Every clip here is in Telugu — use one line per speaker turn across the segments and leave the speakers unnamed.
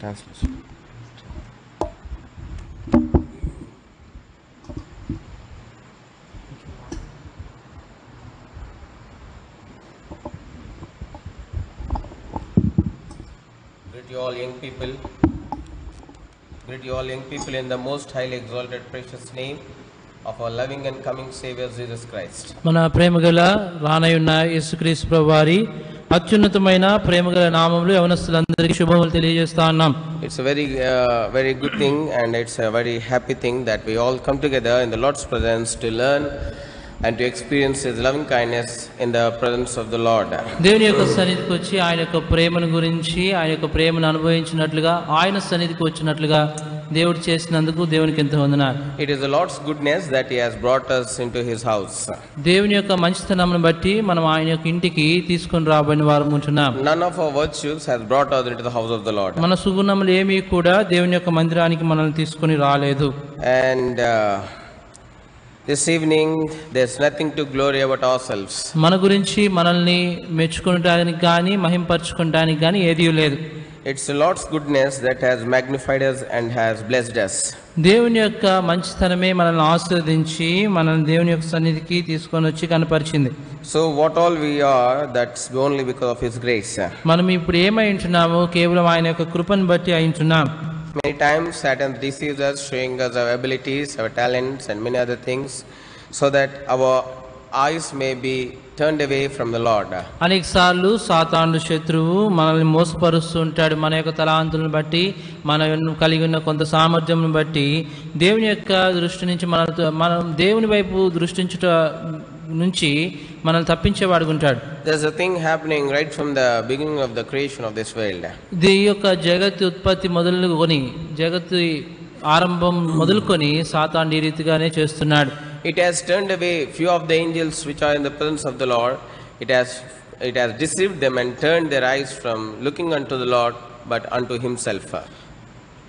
Translation.
Greet you all young people. Greet you all young people in the most highly exalted precious name of our loving and coming Savior Jesus Christ.
మన ప్రేమగల రానయున్న యేసుక్రీస్తు ప్రభువారి అత్యున్నతమైన ప్రేమగల నామములో యవనస్తులందరికీ శుభములు తెలియజేస్తా ఉన్నాం.
It's a very good thing, and it's a very happy thing that we all come together in the Lord's presence to learn and to experience His loving kindness in the presence of the Lord.
దేవుని యొక్క సన్నిధికి వచ్చి ఆయన యొక్క ప్రేమను గురించి, ఆయన యొక్క ప్రేమను అనుభవించినట్లుగా, ఆయన సన్నిధికి వచ్చినట్లుగా దేవుడు చేసినందుకు దేవునికి ఎంతో వందనాలు.
It is the Lord's goodness that He has brought us into His house.
దేవుని యొక్క మంచితనమును బట్టి మనం ఆయన యొక్క ఇంటికి తీసుకొని రాబడిన వారు ఉంటున్నాం.
None of our virtues has brought us into the house of the Lord.
మన సుగుణములు ఏమీ కూడా దేవుని యొక్క మందిరానికి మనల్ని తీసుకొని రాలేదు.
And this evening there's nothing to glory about ourselves.
మన గురించి మనల్ని మెచ్చుకోవడానికి కానీ మహింపరచుకోవడానికి కానీ ఏదీ లేదు.
It's the Lord's goodness that has magnified us and has blessed us.
దేవుని యొక్క మంచితనమే మనల్ని ఆశీర్వదించి మనల్ని దేవుని యొక్క సన్నిధికి తీసుకొని వచ్చి కనపరిచింది.
So what all we are, that's only because of His grace.
మనం ఇప్పుడు ఏమై ఉంటున్నాము? కేవలం ఆయన యొక్క కృపను బట్టి అయి ఉంటున్నాం.
Many times Satan deceives us, showing us our abilities, our talents and many other things, so that our eyes may be turned away from the Lord.
అనేక సార్లు సాతాను శత్రువు మనల్ని మోసపరుస్తూ ఉంటాడు. మన యొక్క తలాంతులను బట్టి, మనం కలిగి ఉన్న కొంత సామర్థ్యం బట్టి దేవుని యొక్క దృష్టి నుంచి మనం దేవుని వైపు దృష్టించుట నుంచి మనల్ని తప్పించేవాడు ఉంటాడు.
There's a thing happening right from the beginning of the creation of this world.
ఈ యొక్క జగత్తు ఉత్పత్తి మొదలుకొని, జగత్తు ఆరంభం మొదలుకొని సాతాను ఈ రీతిగానే చేస్తున్నాడు.
It has turned away few of the angels which are in the presence of the Lord. It has deceived them and turned their eyes from looking unto the Lord but unto himself.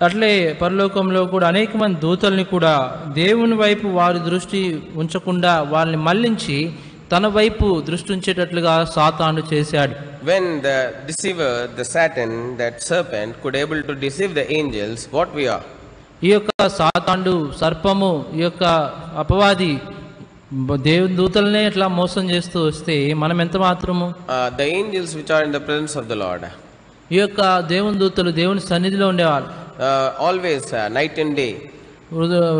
అట్లే పరలోకంలో కూడా అనేక మంది దూతల్ని కూడా దేవుని వైపు వారి దృష్టి ఉంచకుండా వాళ్ళని మళ్లించి తన వైపు దృష్టి ఉంచేటట్లుగా సాతాను చేశాడు.
When the deceiver, the Satan, that serpent could able to deceive the angels, what we are?
ఈ యొక్క సాతాండు సర్పము, ఈ యొక్క అపవాది దేవుని దూతలనే ఇట్లా మోసం చేస్తూ వస్తే మనం ఎంత మాత్రము?
The angels which are in the presence of the Lord.
ఈ యొక్క దేవుని దూతలు దేవుని సన్నిధిలో ఉండేవాళ్ళు.
Always night and day.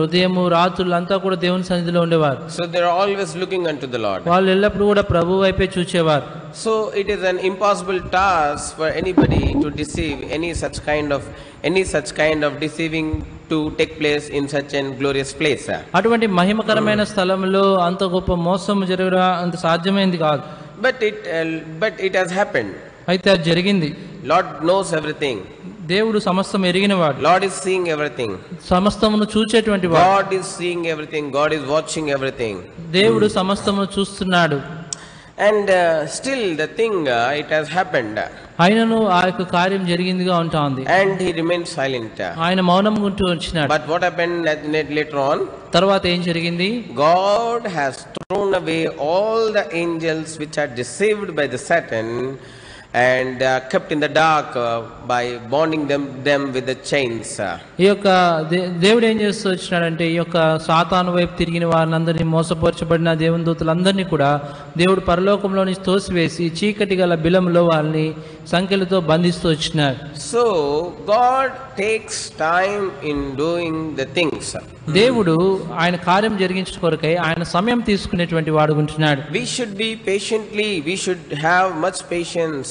ఉదయము రాత్రులు అంతా కూడా దేవుని సన్నిధిలో ఉండేవారు.
So they are always looking unto the Lord.
వాళ్ళు ఎల్లప్పుడూ కూడా ప్రభు వైపే చూచేవారు.
So it is an impossible task for anybody to deceive any such kind of deceiving to take place in such a glorious place.
అటువంటి మహిమకరమైన స్థలంలో అంత గొప్ప మోసం జరగడం అంత సాధ్యమైంది కాదు.
But it has happened.
అయితే అది జరిగింది.
Lord knows everything.
దేవుడు సమస్తం ఎరిగినవాడు.
Lord is seeing everything.
సమస్తమును చూచేటువంటి వాడు.
God is seeing everything. God is watching everything.
దేవుడు సమస్తమును చూస్తున్నాడు.
And still the thing it has happened.
ఆయనను ఆ యొక్క కార్యం జరిగిందిగా ఉంటుంది.
And he remained silent.
ఆయన మౌనంగా ఉంటూ వచ్చినాడు.
But what happened later on?
తర్వాత ఏం జరిగింది?
God has thrown away all the angels which are deceived by the Satan and kept in the dark by bonding them with the chains.
ఈ యొక్క దేవుడు ఏం చేస్తూ వచ్చినాడంటే ఈ యొక్క సాతాను వైపు తిరిగిన వారిని మోసపరచబడిన దేవుని దూతలందరినీ కూడా దేవుడు పరలోకంలో నుంచి తోసివేసి చీకటి గల బిలంలో వాళ్ళని సంఖ్యలతో బంధిస్తూ వచ్చినారు.
So God takes time in doing the things.
దేవుడు ఆయన కార్యం జరిగించడం కొరకై ఆయన సమయం తీసుకునేటువంటి వాడు ఉంటున్నాడు.
We should be we should have much patience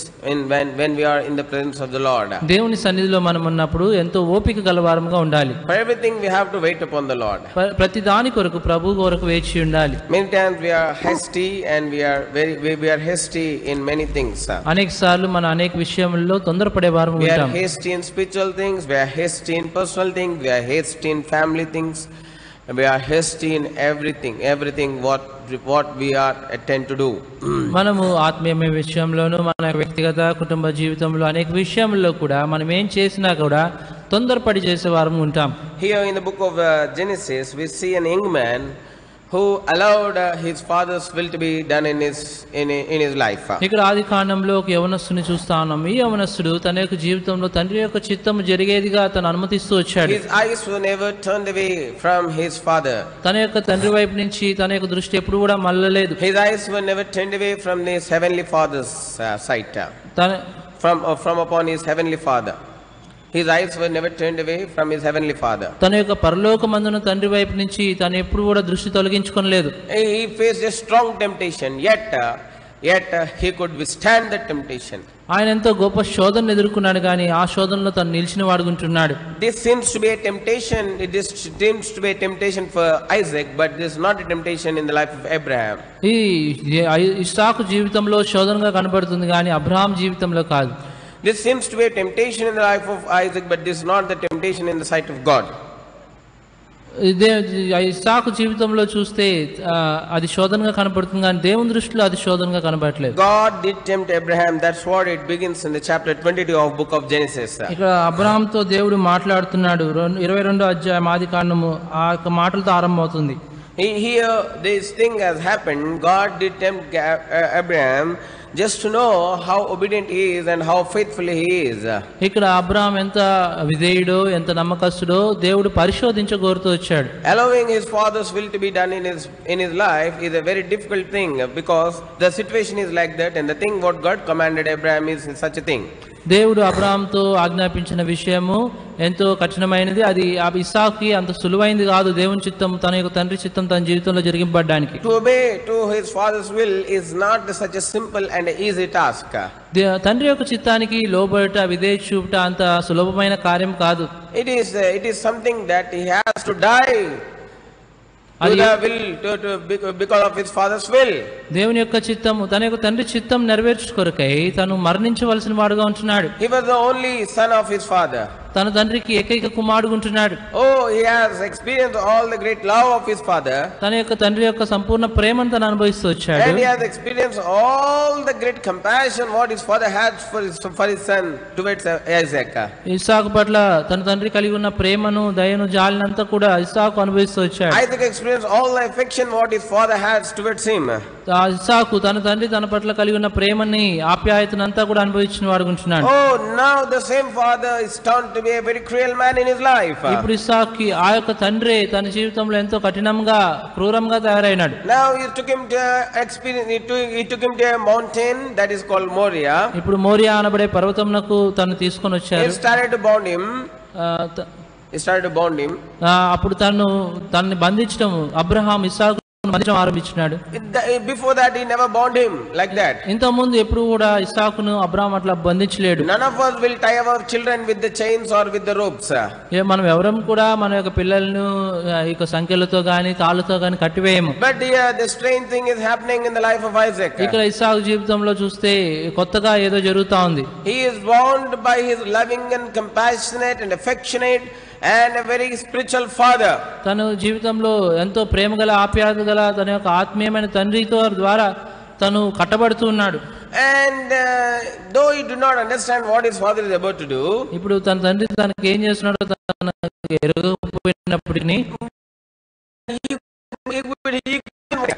when we are in the presence of the Lord.
దేవుని సన్నిధిలో మనం ఉన్నప్పుడు ఎంతో ఓపిక గలవారముగా ఉండాలి.
For everything we have to wait upon the Lord.
ప్రతి దాని కొరకు ప్రభు కొరకు వేచి ఉండాలి.
Many times we are hasty and we are hasty in many things.
అనేక సార్లు మన అనేక విషయాల్లో తొందరపడే వారము ఉంటాం.
We are hasty in spiritual things, we are hasty in personal things, we are hasty in family things. We are hasty in everything what we are attend to do.
మనము ఆత్మీయ విషయంలోను మన వ్యక్తిగత కుటుంబ జీవితంలో అనేక విషయాల్లో కూడా మనం ఏం చేసినా కూడా తొందరపడి చేసే వారము ఉంటాం.
Here in the book of Genesis we see an young man who allowed his father's will to be done in his life.
ఇక్కడ ఆది కాండంలో ఒక యవనస్తుని చూస్తా ఉన్నాం. ఈ యవనస్తుడు తన యొక్క జీవితంలో తండ్రి యొక్క చిత్తం జరిగేదిగా తను అనుమతిస్తూ వచ్చాడు.
His eyes were never turned away from his father.
తన యొక్క తండ్రి వైపు నుంచి తన యొక్క దృష్టి ఎప్పుడు కూడా మళ్ళలేదు.
His eyes were never turned away from his heavenly father's sight. From upon his heavenly father. His eyes were never turned away from his heavenly father.
తన యొక్క పరలోకమందున తండ్రి వైపు నుంచి తను ఎప్పుడు కూడా దృష్టి తొలగించుకొనలేదు.
He faced a strong temptation, yet he could withstand the temptation.
ఆయన ఎంతో గొప్ప శోధనను ఎదుర్కొన్నాడు, కానీ ఆ శోధనలో తను నిలిచిన వాడుకుంటున్నాడు.
This seems to be a temptation. It seems to be a temptation for Isaac, but this is not a temptation in the life of Abraham.
ఈ ఇస్సాకు జీవితంలో శోధనగా కనబడుతుంది, కానీ అబ్రహాం జీవితంలో కాదు.
This seems to be a temptation in the life of Isaac, but this is not the temptation in the sight of God.
ఇస్సాకు జీవితంలో చూస్తే అది శోధనగా కనబడుతుంది, కానీ దేవుని దృష్టిలో అది శోధనగా కనబడట్లేదు.
God did tempt Abraham. That's what it begins in the chapter 22 of book of Genesis.
ఇక్కడ అబ్రహాంతో దేవుడు మాట్లాడుతున్నాడు. 22వ అధ్యాయం ఆది కాండము ఆ యొక్క మాటలతో ఆరంభమవుతుంది.
Here this thing has happened. God did tempt Abraham just to know how obedient he is and how faithful he is.
ఇక్కడ అబ్రహాం ఎంత విధేయుడో ఎంత నమ్మకస్తుడో దేవుడు పరిశోధించగోరుతూ వచ్చాడు.
Allowing his father's will to be done in his life is a very difficult thing, because the situation is like that, and the thing what God commanded Abraham is such a thing.
దేవుడు అబ్రహాంతో ఆజ్ఞాపించిన విషయము ఎంతో కఠినమైనది. అది ఇస్సాకుకి అంత సులువైంది కాదు. దేవుని చిత్తం, తన యొక్క తండ్రి చిత్తం తన జీవితంలో జరిగింపబడడానికి.
To obey to his father's will is not such a simple and easy task.
తండ్రి యొక్క చిత్తానికి లోబడట, విధేయత చూపుట అంత సులభమైన కార్యం కాదు.
It is something that he has to die because of his father's will.
దేవుని యొక్క చిత్తము, తన యొక్క తండ్రి చిత్తం నెరవేర్చుకొరకై తను మరణించవలసిన వాడుగా ఉంటున్నాడు.
He was the only son of his father.
తన తండ్రికి ఏకైక కుమారుడు ఉంటున్నాడు.
Oh, he has experienced all the great love of his father.
తన యొక్క తండ్రి యొక్క సంపూర్ణ ప్రేమను తను అనుభవిస్తూ వచ్చాడు.
And he has experienced all the great compassion what his father had for his son towards Isaac.
ఇస్సాకు పట్ల తన తండ్రి కలిగి ఉన్న ప్రేమను, దయను, జాలినంతా కూడా ఇస్సాకు అనుభవిస్తూ వచ్చాడు.
Isaac experienced all the affection what his father had towards him.
ఇస్సాకు తన తండ్రి తన పట్ల కలిగి ఉన్న ప్రేమని, ఆప్యాయతనంతా కూడా అనుభవించిన వాడు ఉంటున్నాడు.
Oh, now the same father is turned to be a very cruel man in his life.
ఇప్పుడు ఇస్సాకుకి ఆ యొక్క తండ్రి తన జీవితంలో ఎంతో కఠినంగా, క్రూరంగా తయారైనాడు.
Now he took him to experience. He took him to a mountain that is called Moriah.
ఇప్పుడు మోరియా అనబడే పర్వతంనకు తను తీసుకొని వచ్చారు.
He started to bound him.
అప్పుడు తనని బంధించడం, అబ్రహాం ఇస్సాకు బంధించడం ఆరంభించినాడు.
Before that he never bound him like that.
ఇంత ముందు ఎప్పుడు కూడా ఇస్సాకును అబ్రహాం అట్లా బంధించలేడు.
None of us will tie our children with the chains or with the ropes.
మనం ఎవరం కూడా మన యొక్క పిల్లలను ఇక సంఖ్యలతో గాని తాళ్ళతో గాని కట్టివేయము.
But here the strange thing is happening in the life of Isaac.
ఇక్కడ ఇస్సాకు జీవితంలో చూస్తే కొత్తగా ఏదో జరుగుతా ఉంది.
He is bound by his loving and compassionate and affectionate and a very spiritual father.
తన జీవితంలో ఎంతో ప్రేమగల, ఆప్యాయత గల తన యొక్క ఆత్మీయమైన తండ్రితో ద్వారా తను కట్టబడుతూ ఉన్నాడు.
And though he did not understand what his father is about to do,
ఇప్పుడు తన తండ్రి తనకి ఏం చేస్తున్నాడో తనకు ఎరగకపోయినప్పటికీ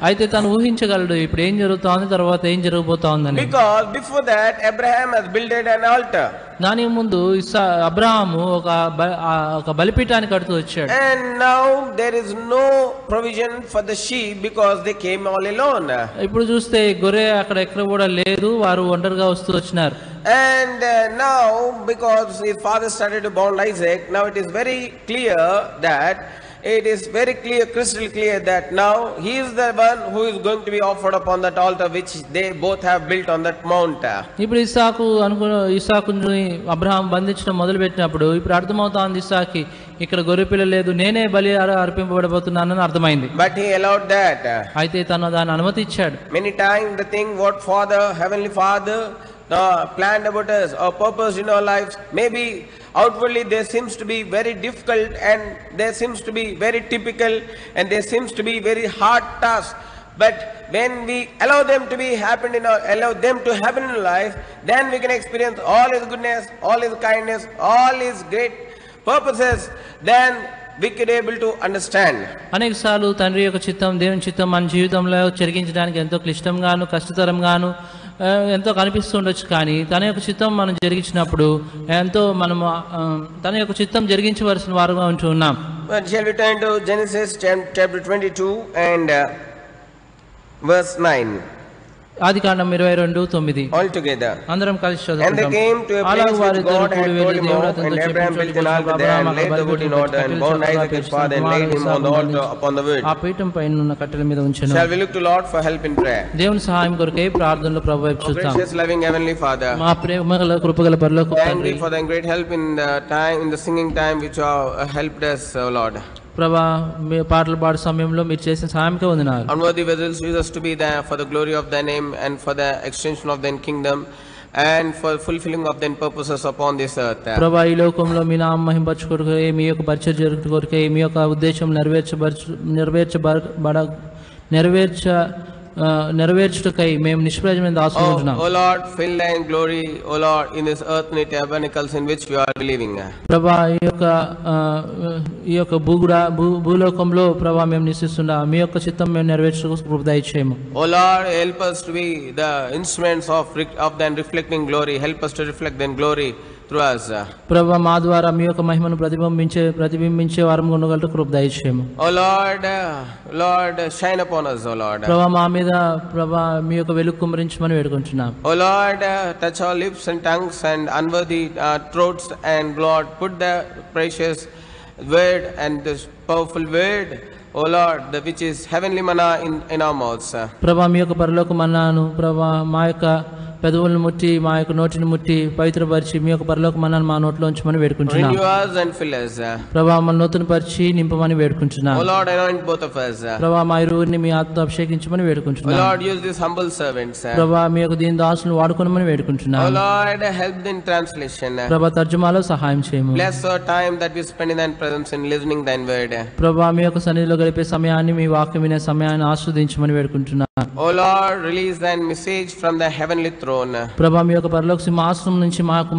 అయితే తను ఊహించగలడు ఇప్పుడు ఏం జరుగుతోంది, తర్వాత ఏం జరగబోతోందని.
because before that Abraham has built an altar.
దాని ముందు అబ్రహాము ఒక బలిపీఠాన్ని కడుతూ వచ్చాడు.
And now there is no provision for the sheep because they came all alone.
ఇప్పుడు చూస్తే గొర్రె అక్కడ ఎక్కడ కూడా లేదు, వారు ఒంటరిగా వస్తూ వచ్చినారు.
And now because his father started to bound Isaac, now it is very clear that crystal clear that now he is the one who is going to be offered upon that altar which they both have built on that mount.
ఇప్పుడు ఇస్సాకుని అబ్రహాం బంధించడం మొదలు పెట్టినప్పుడు ఇప్పుడు అర్థమవుతోంది ఇస్సాకి ఇక్కడ గొర్రె పిల్ల లేదు, నేనే బలి అర్పింపబడబోతున్నానని అర్థమైంది.
But he allowed that.
అయితే తను దాన్ని అనుమతి ఇచ్చాడు.
Many times the thing what heavenly father planned about us or purpose in our lives, maybe outwardly there seems to be very difficult and there seems to be very typical and there seems to be very hard task, but when we allow them to happen in our life, then we can experience all his goodness, all his kindness, all his great purposes. Then we could able to understand.
అనేక సార్లు తండ్రి యొక్క చిత్తం, దేవుని చిత్తం మన జీవితంలో జరిగించడానికి ఎంతో క్లిష్టంగాను కష్టతరంగాను ఎంతో కనిపిస్తుండొచ్చు. కానీ తన యొక్క చిత్తం మనం జరిగించినప్పుడు ఎంతో మనము తన యొక్క చిత్తం జరిగించవలసిన వారుగా ఉంటూ ఉన్నాం.
Shall we turn to Genesis chapter 22 and verse 9.
Adikandam 22:9
all together.
అందరం కలిసి
And they
చదువుకుందాం.
came to a
అలాగే
place which
వారిద్దరూ
God had
కూడి
told
వెళ్ళి
him
దేవుడు
of,
అతనితో
and Abraham
చెప్పిన
built an altar there and laid the wood in order and bound Isaac his father and laid him on the altar upon the wood.
ఆ పీఠం పైన ఉన్న కట్టెల మీద ఉంచెను.
Shall we look to Lord for help in prayer?
దేవుని సహాయం కొరకై ప్రార్థనలో ప్రభువు వైపు చూద్దాం.
Precious loving heavenly Father,
మా ప్రేమగల కృపగల పరలోకపు
thank
తండ్రి,
you for the great help in the time, in the singing time which you have helped us, O Lord.
ప్రభా మీ పాటలు పాడే సమయంలో మీరు చేసిన సహాయంకే వందనాలు.
Unworthy vessels use us to be there for the glory of thy name and for the extension of thy kingdom and for fulfilling of thy purposes upon this earth.
ప్రభా ఈ లోకంలో మీ నామం మహింపరచు కొరకై, మీ యొక్క పరిచర్య జరుగుట కొరకై, మీ యొక్క ఉద్దేశం నెరవేర్చుటకై మేము నిష్ప్రయోజనమైన దాసులు ఉంటున్నాం.
O Lord, fill thy glory, O Lord, in this earthly tabernacles in which we are believing.
ప్రభా ఈ యొక్క భూలోకంలో ప్రభా మేము నివసిస్తున్నా మీ యొక్క చిత్తం మేము నెరవేర్చుటకు కృప దయచేయము.
O Lord, help us to be the instruments of thy reflecting glory. Help us to reflect thy glory through us.
ప్రభా మా ద్వారా మీ యొక్క మహిమను ప్రతిబింబించే వారం ఉండగలరు కృప దయచేయము.
O Lord, shine upon us, O Lord.
ప్రభా మా మీద ప్రభా మీ యొక్క వెలుగు కుమ్మరించమని వేడుకుంటున్నాం.
O Lord, touch our lips and tongues and unworthy throats, and Lord, put the precious word and this powerful word, O Lord, which is heavenly manna in our mouths.
ప్రభా మీ యొక్క పరలోక మన్నాను ప్రభా మా యొక్క పెదవులను ముట్టి మా యొక్క నోటిని ముట్టి పవిత్రపరిచి మీ యొక్క పరలోక మన్నాను మా నోట్లో ఉంచమని వేడుకుంటున్నాం.
Renew us and fill us.
ప్రభా మన నూతన పరిచి నింపమని వేడుకుంటున్నాం.
O Lord, anoint both of us.
ప్రభా మా ఇరువురిని మీ ఆత్మతో అభిషేకించమని
O
వేడుకుంటున్నాం.
Lord, use these humble servants.
ప్రభా మీ యొక్క దీని దాసులను వాడుకోనమని వేడుకుంటున్నాం.
O Lord, help in translation.
ప్రభా తర్జుమాలో సహాయం చేయము.
Bless our time that we spend in thy presence in listening thine word.
ప్రభా మీ యొక్క సన్నిధిలో గడిపే సమయాన్ని, మీ వాక్యం వినే సమయాన్ని ఆస్వాదించమని వేడుకుంటున్నాం.
O Lord, release thy message from the heavenly throne.
ప్రభా మీ యొక్క పరలోక సింహాసనం నుంచి మాకు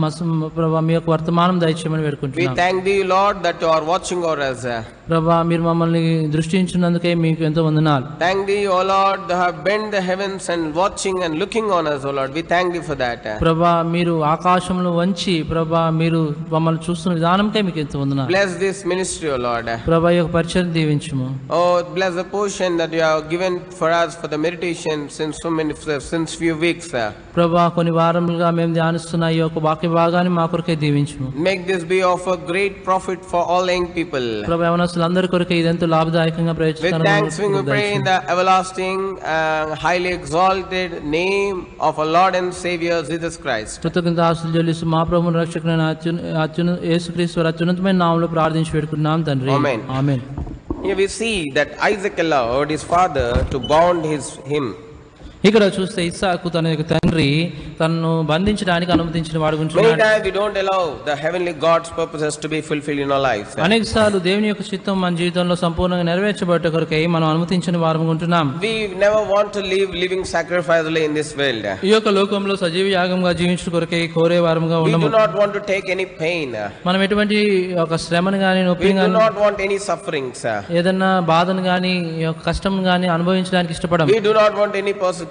ప్రభా మీ యొక్క వర్తమానం దయచేయమని
We
వేడుకుంటున్నాం.
thank thee, Lord, that you are watching over us.
ప్రభా మీరు మమ్మల్ని దృష్టించినందుకే మీకు ఎంతో వందనాలు.
Thank thee, O Lord, that have bent the heavens and watching and looking on us, O Lord. We thank thee for that.
ప్రభా మీరు ఆకాశంలో వంచి ప్రభా మీరు మమ్మల్ని చూస్తున్న విధానంకే మీకు ఎంతో వందనాలు.
Bless this ministry, O Lord.
ప్రభా ఈ యొక్క పరిచయం దీవించుము.
Oh, bless the portion that you have given for us for the meditation since few weeks.
ప్రభా కొన్ని వారములుగా మేము ధ్యానిస్తున్న ఈ యొక్క వాక్య భాగాన్ని మా కొరకే దీవించుము.
Make this be of a great profit for all young people.
ప్రభా యవనస్తులందరి కొరకే ఇదెంతో లాభదాయకంగా
With thanks we pray in the everlasting, highly exalted name of our Lord and Savior Jesus Christ.
కృతజ్ఞతాస్తుతులు చెల్లిస్తూ మా ప్రభువును రక్షకుడైన యేసుక్రీస్తు అత్యున్నతమైన నామములో ప్రార్థించి వేడుకుంటున్నాం తండ్రి.
Amen.
Amen.
Here we see that Isaac allowed his father to bound him.
ఇక్కడ చూస్తే ఇస్సాకు తన యొక్క తండ్రి తనను బంధించడానికి అనుమతించిన వాడు
Many
ఉంటున్నాడు.
times we don't allow the heavenly God's purposes to be fulfilled in our lives.
అనేక సార్లు దేవుని యొక్క చిత్తం మన జీవితంలో సంపూర్ణంగా నెరవేర్చబట్ట కొరకై మనం అనుమతించిన వారు ఉంటున్నాం.
We never want to live living sacrificially in this world.
ఈ యొక్క లోకంలో సజీవ యాగంగా జీవించడం కొరకై కోరే వారముగా
We
ఉండము.
do not want to take any pain.
మనం ఎటువంటి ఒక శ్రమను గాని
We
నొప్పిని
do
గాని
not want any sufferings.
ఏదన్నా బాధను గాని ఈ యొక్క కష్టం గాని అనుభవించడానికి ఇష్టపడం.
We do not want any persecutions.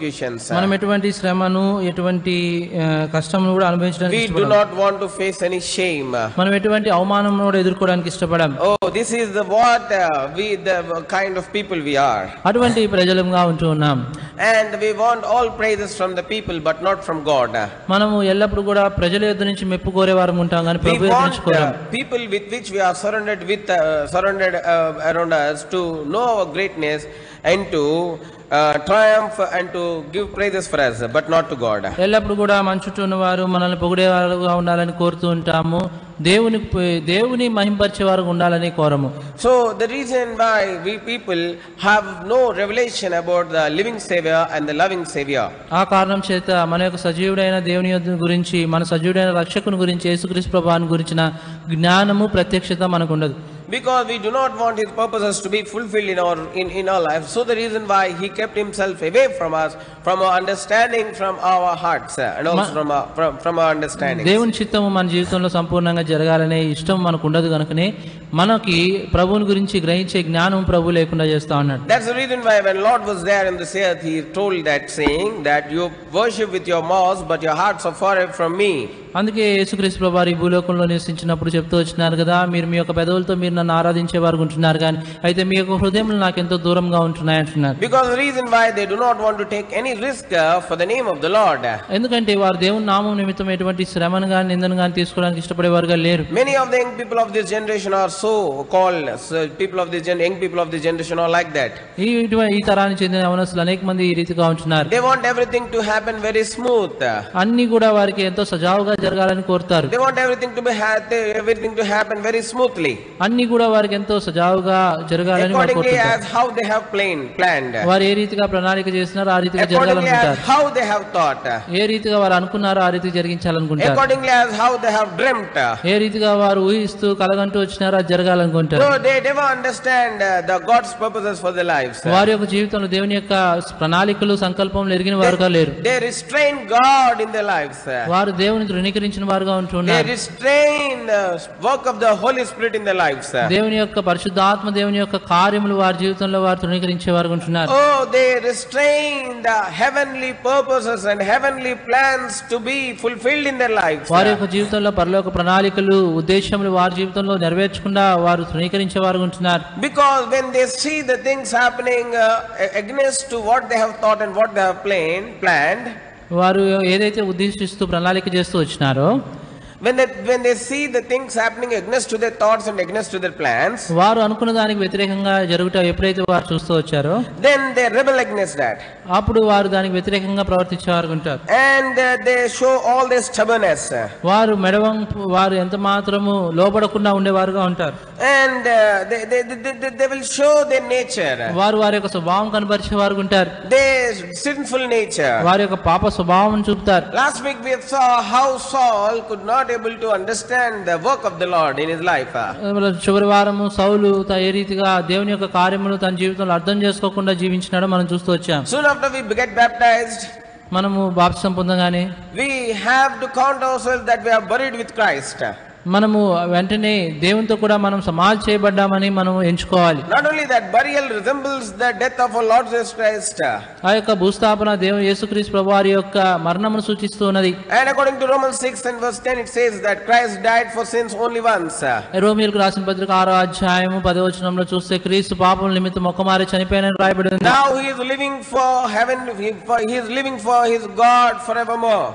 మనం ఎటువంటి శ్రమను ఎటువంటి కష్టమును కూడా అనుభవించడానికి
We do
ఇష్టపడం.
not want to face any shame.
మనం ఎటువంటి అవమానం కూడా ఎదుర్కోవడానికి ఇష్టపడం.
Oh, this is the kind of people we are.
అటువంటి ప్రజలుగా ఉంటూ ఉన్నాం.
And we want all praises from the people but not from God.
మనము ఎల్లప్పుడు కూడా ప్రజల యొద్ద నుంచి మెప్పు కోరే వారం ఉంటాం కానీ
We
ప్రభు యొద్ద
want
నుంచి quorum.
people with which we are surrounded around us to know our greatness and to triumph and to give praises for us, but not to God.
ఎల్లప్పుడు కూడా మన చుట్టూ ఉన్నవారు మనల్ని పొగిడేవారుగా ఉండాలని కోరుతూ ఉంటాము. దేవుని మహింపరిచేవారు ఉండాలని కోరము.
So the reason why we people have no revelation about the living Savior and the loving Savior.
ఆ కారణం చేత మన యొక్క సజీవుడైన దేవుని గురించి, మన సజీవుడైన రక్షకుని గురించి, యేసుక్రీస్తు ప్రభువుని గురించిన జ్ఞానము ప్రత్యక్షత మనకు ఉండదు.
Because we do not want his purposes to be fulfilled in our life. So the reason why he kept himself away from us, from our understanding, from our hearts, and also from our understanding.
దేవుని చిత్తము మన జీవితంలో సంపూర్ణంగా జరగాలనే ఇష్టం మనకు ఉండదు కనుకనే మనకి ప్రభువుని గురించి గ్రహించే జ్ఞానం ప్రభు లేకుండా చేస్తా ఉన్నాడు.
That's the reason why when Lord was there in this earth, he told that saying that you worship with your mouths, but your hearts are far from me.
అందుకే యేసుక్రీస్తు ప్రభువు ఈ భూలోకంలో నివసించినప్పుడు చెప్తూ వచ్చినారు కదా, మీరు మీ యొక్క పెదవులతో మీరు నన్ను ఆరాధించే వారు ఉంటున్నారు కానీ అయితే మీ యొక్క హృదయములు నాకు ఎంతో దూరంగా ఉంటున్నాయి అంటున్నారు.
Because the reason why they do not want to take any risk for the name of the Lord.
ఎందుకంటే వారు దేవుని నామం నిమిత్తం ఎటువంటి శ్రమను గాని నిందను గాని తీసుకోవడానికి ఇష్టపడేవారుగా లేరు.
Many of the young people of this generation are so called people of this young people of this generation are like that.
ఈ తరానికి చెందిన యవనస్తులు అనేక మంది ఈ రీతిగా ఉంటున్నారు.
They want everything to happen very smooth.
అన్ని కూడా వారికి ఎంతో సజావుగా జరగాలని కోరుతారు.
They want everything to happen very smoothly.
అన్ని కూడా వారికి ఎంతో సజావుగా జరగాలని వారు కోరుకుంటారు.
As how they have planned.
వారు ఏ రీతిగా ప్రణాళిక చేస్తున్నారో ఆ రీతిగా జరగాలనుకుంటారు.
How they have thought.
ఏ రీతిగా వారు అనుకున్నారో ఆ రీతిగా జరిగించాలనుకుంటారు.
Accordingly as how they have dreamt.
ఏ రీతిగా వారు ఊహిస్తూ కలగంటూ వచ్చినారో అది జరగాలనుకుంటారు.
So they never understand the God's purposes for their lives.
వారి యొక్క జీవితంలో దేవుని యొక్క ప్రణాళికలు సంకల్పములు ఎరిగిన వారుగా లేరు.
They restrain God in their lives.
వారు దేవుని తృణీకరించిన వారుగా ఉంటున్నారు.
They restrain the work of the Holy Spirit in their lives.
దేవుని యొక్క పరిశుద్ధాత్మ దేవుని యొక్క కార్యములు వారి జీవితంలో వారు తృణీకరించే వారుగా ఉంటున్నారు.
Oh, they restrain the heavenly purposes and heavenly plans to be fulfilled in their lives.
వారి యొక్క జీవితంలో పరలోక ప్రణాళికలు ఉద్దేశములు వారి జీవితంలో నెరవేర్చకుండా వారు తృణీకరించే వారుగా ఉంటున్నారు.
Because when they see the things happening against to what they have thought and what they have planned,
వారు ఏదైతే ఉద్దేశిస్తూ ప్రణాళిక చేస్తూ వచ్చినారో
when they see the things happening against to their thoughts and against to their plans,
వారు అనుకున్న దానికి వ్యతిరేకంగా జరుగుట ఎప్పుడైతే వారు చూస్తూ వచ్చారో
then they rebel against that.
అప్పుడు వారు దానికి వ్యతిరేకంగా ప్రవర్తించేవారు ఉంటారు.
And they show all their stubbornness.
వారు వారు ఎంత మాత్రము లోబడకుండా ఉండేవారుగా ఉంటారు.
And they will show their nature.
వారు వారి యొక్క స్వభావం కనబరిచేవారు ఉంటారు.
Their sinful nature.
వారి యొక్క పాప స్వభావం చూపుతారు.
Last week we saw how Saul could not able to understand the work of the Lord in his life.
చివరి వారము సౌలు ఏ రీతిగా దేవుని యొక్క కార్యములు తన జీవితంలో అర్థం చేసుకోకుండా జీవించినాడో మనం చూస్తూ వచ్చాం.
Soon after we get baptized,
మనము బాప్తిసం పొందగానే
we have to count ourselves that we are buried with Christ.
మనము వెంటనే దేవునితో కూడా మనం సమాధి చేయబడ్డామని మనం ఎంచుకోవాలి.
Not only that, burial resembles the death of our Lord Jesus Christ.
ఆ యొక్క భూస్థాపన దేవుని యేసుక్రీస్తు ప్రభువారి యొక్క మరణమును సూచిస్తున్నది.
And according to Romans 6 and verse 10, it says that Christ died for sins only once.
రోమీయులకు రాసిన పత్రిక 6వ అధ్యాయము 10వ వచనంలో చూస్తే క్రీస్తు పాపముల నిమిత్తం ఒక్కమారే చనిపోయానని రాయబడి ఉంది.
Now he is living for heaven, he is living for his God forevermore.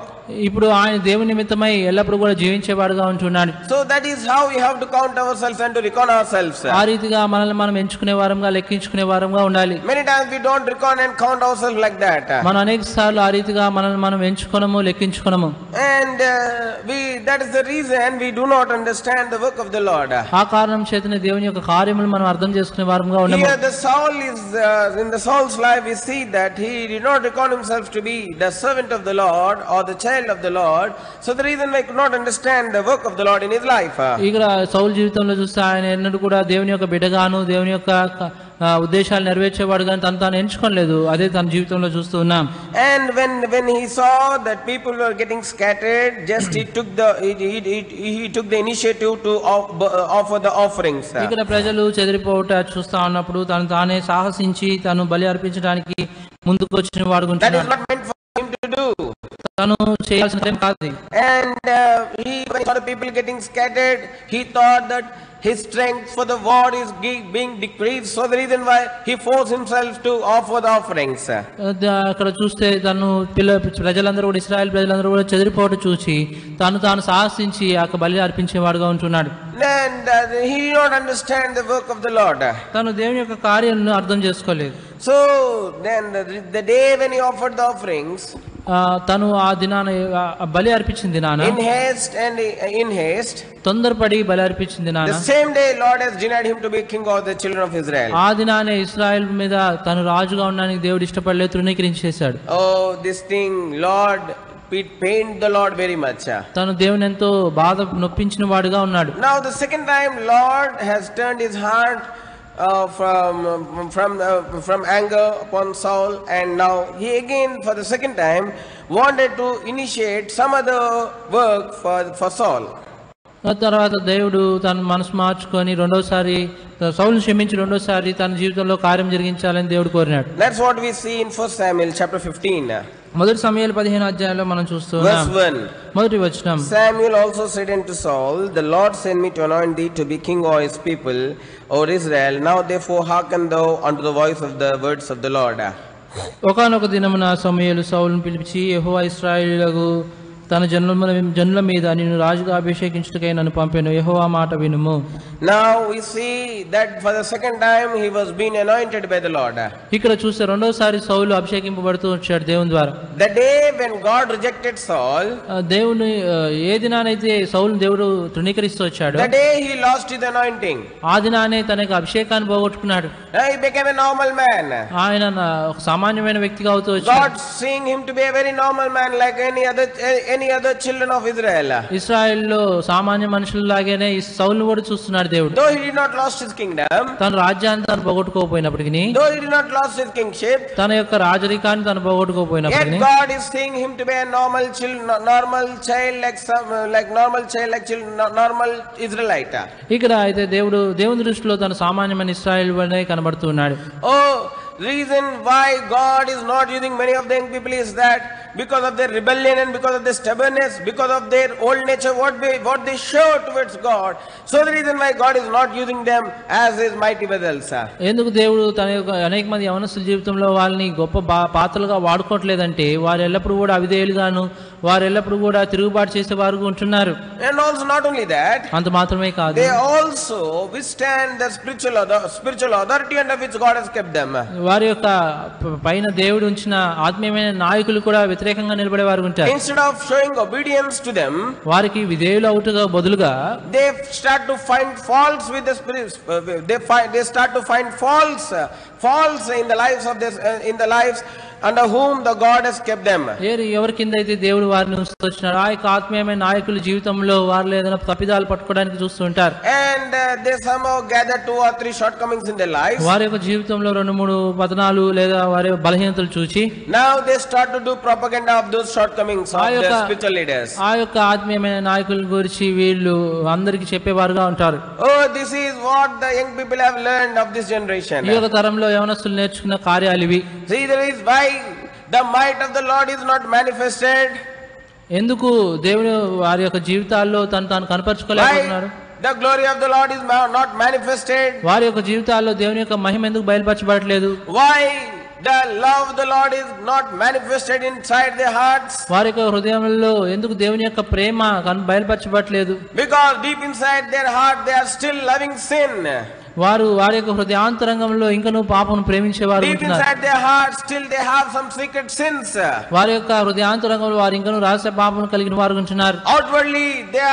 ఇప్పుడు ఆయన దేవుని నిమిత్తమై ఎల్లప్పుడూ కూడా జీవించేవాడుగా ఉంటున్నాడు.
So that is how we have to count ourselves and to reckon ourselves.
ఆ రీతిగా మనల్ని మనం ఎంచుకునే వారంగా లెక్కించుకునే వారంగా ఉండాలి.
Many times we don't reckon and count ourselves like that.
మనం అనేక సార్లు ఆ రీతిగా మనల్ని మనం ఎంచుకోనము లెక్కించుకోనము.
And that is the reason we do not understand the work of the Lord.
ఆ కారణం చేతనే దేవుని యొక్క కార్యములు మనం అర్థం చేసుకునే వారంగా ఉండము.
Here the Saul is in the Saul's life we see that he did not reckon himself to be the servant of the Lord or the child of the Lord. So the reason why I could not understand the work of the Lord in his life.
ఇక్కడ సౌలు జీవితంలో చూస్తే ఆయన ఎన్నడూ కూడా దేవుని యొక్క బిడ్డగాను దేవుని యొక్క ఉద్దేశాలు నెరవేర్చేవాడు కానీ తాను ఎంచుకోలేదు. అదే తన జీవితంలో చూస్తూ ఉన్నాం.
And when he saw that people were getting scattered, just he took the initiative to offer the offerings.
ఇక్కడ ప్రజలు చెదిరిపోవట చూస్తా ఉన్నప్పుడు తను తానే సాహసించి తను బలి అర్పించడానికి ముందుకు వచ్చిన వాడు.
That is not meant for him to do.
తను చేయాల్సిన కాదు.
And when he saw the people getting scattered, he thought that his strength for the war is being decreased. So the reason why he forced himself to offer the offerings.
అక్కడ చూస్తే తను ప్రజలందరూ కూడా ఇశ్రాయేల్ ప్రజలందరూ కూడా చెదిరిపోవడం చూసి తాను సాహసించి ఆ బలి అర్పించేవాడుగా ఉంటున్నాడు.
And he did not understand the work of the Lord.
తను దేవుని యొక్క కార్యాలను అర్థం చేసుకోలేదు.
So then the day when he offered the offerings,
తను ఆ దినాన బలి అర్పించిన దినాన
in haste
తొందరపడి బలి అర్పించిన దినాన
the same day Lord has denied him to be king of the children of Israel.
ఆ దినానే ఇశ్రాయేల్ మీద తను రాజుగా ఉండడానికి దేవుడు ఇష్టపడలేదు, తృణీకరించేశాడు.
Oh, this thing, Lord, it pained the Lord very much.
తను దేవుని ఎంతో బాధ నొప్పించిన వాడుగా ఉన్నాడు.
Now the second time Lord has turned his heart from anger upon Saul, and now he again for the second time wanted to initiate some other work for Saul.
తర్వాత దేవుడు తన మనసు మార్చుకొని రెండోసారి సౌలును క్షమించి రెండోసారి తన జీవితంలో కార్యం జరిగించాలని దేవుడు కోరినాడు.
That's what we see in 1 Samuel chapter 15.
మొదటి సమూయేలు 15 అధ్యాయంలో మనం చూస్తున్నాం.
Verse 1.
మొదటి వచనం.
Samuel also said unto Saul, The Lord sent me to anoint thee to be king over his people, over Israel. Now therefore hearken thou unto the voice of the words of the Lord.
ఒకానొక దినమున సమూయేలు సౌలును పిలిచి, యెహోవా ఇశ్రాయేలులకు తన జనుల మీద నిన్ను రాజుగా అభిషేకించుటకై నన్ను పంపెను, యెహోవా మాట వినుము.
Now we see that for the second time he was being anointed by the Lord.
ఇక్కడ చూస్తే రెండోసారి సౌలు అభిషేకింపబడుతూ వచ్చాడు దేవుని ద్వారా.
The day when God rejected Saul,
దేవుని ఏ దినానైతే సౌలును దేవుడు తృణీకరిస్తూ వచ్చాడు,
the day he lost his anointing.
ఆ దినానే తన యొక్క అభిషేకాన్ని పోగొట్టుకున్నాడు.
He became a normal man.
ఆయన ఒక సామాన్యమైన వ్యక్తిగా అవుతూ వచ్చాడు.
God seeing him to be a very normal man like any other children of Israel.
ఇశ్రాయేలులో సామాన్య మనుషుల్లాగానే ఈ సౌలును కూడా చూస్తున్నాడు దేవుడు.
Though he did not lost his kingdom,
తన రాజ్యాన్ని తను పోగొట్టుకోకపోయినప్పటికీ,
though he did not lost his kingship,
తన యొక్క రాజరికాన్ని తను పోగొట్టుకోకపోయినప్పటికీ,
yet God is seeing him to be a normal child normal Israelite.
ఇక్కడ అయితే దేవుని దృష్టిలో తన సామాన్యమైన ఇశ్రాయేలు వలె కనబడుతున్నాడు.
Reason why God is not using many of the young people is that because of their rebellion and because of their stubbornness, because of their old nature, what they show towards God. So the reason why God is not using them as his mighty vessels.
ఎందుకు దేవుడు తన యొక్క అనేక మంది యవనస్తుల జీవితంలో వాళ్ళని గొప్ప పాత్రలుగా వాడుకోవట్లేదంటే, వారు ఎల్లప్పుడూ కూడా అవిధేయులుగాను, వారు ఎల్లప్పుడూ కూడా తిరుగుబాటు చేసే వారు ఉంటున్నారు.
And also not only that,
అంత మాత్రమే కాదు,
they also withstand the spiritual authority under which God has kept them.
వారి యొక్క పైన దేవుడు ఉంచిన ఆత్మీయమైన నాయకులు కూడా వ్యతిరేకంగా నిలబడే వారు ఉంటారు.
Instead of showing obedience to them,
వారికి విధేయులు అవుటగా బదులుగా
they start to find faults with the spirit. They start to find faults in the lives under whom the God has kept them.
ఎవరి కింద అయితే దేవుడు వారిని ఉంచుతున్నాడు, ఆ యొక్క ఆత్మీయమైన నాయకుల జీవితంలో వారు ఏదైనా తప్పిదాలు పట్టుకోవడానికి చూస్తుంటారు.
And they somehow gather 2 or 3 shortcomings in their lives.
వారి యొక్క జీవితంలో 2-3 పతనాలు లేదా వారి బలహీనతలు చూచి
now they start to do propaganda of those shortcomings of their spiritual leaders.
ఆ యొక్క ఆత్మీయమైన నాయకుల గురించి వీళ్ళు అందరికీ చెప్పేవారుగా ఉంటారు.
This is what the young people have learned of this generation.
ఈ యొక్క తరంలో యవనస్తులు నేర్చుకున్న కార్యాలు ఇవి.
See, there is why the might of the Lord is not manifested.
ఎందుకు దేవుడు వారి యొక్క జీవితాల్లో తాను కనపరచుకోలేకపోతున్నారు?
The glory of the Lord is not manifested.
వారి యొక్క జీవితాల్లో దేవుని యొక్క మహిమ ఎందుకు బయలుపరచబడలేదు?
Why the love of the Lord is not manifested inside their hearts?
వారి యొక్క హృదయంలో ఎందుకు దేవుని యొక్క ప్రేమ బయలుపరచబడలేదు?
Because deep inside their heart they are still loving sin.
వారి యొక్క హృదయాంతరంగంలో ఇంకనూ పాపను ప్రేమించేవారు
deep inside their heart still they have some secret sins.
వారి యొక్క హృదయాంతరంగంలో వారు ఇంకనూ రహస్య పాపను కలిగిన వారు ఉంటున్నారు.
Outwardly they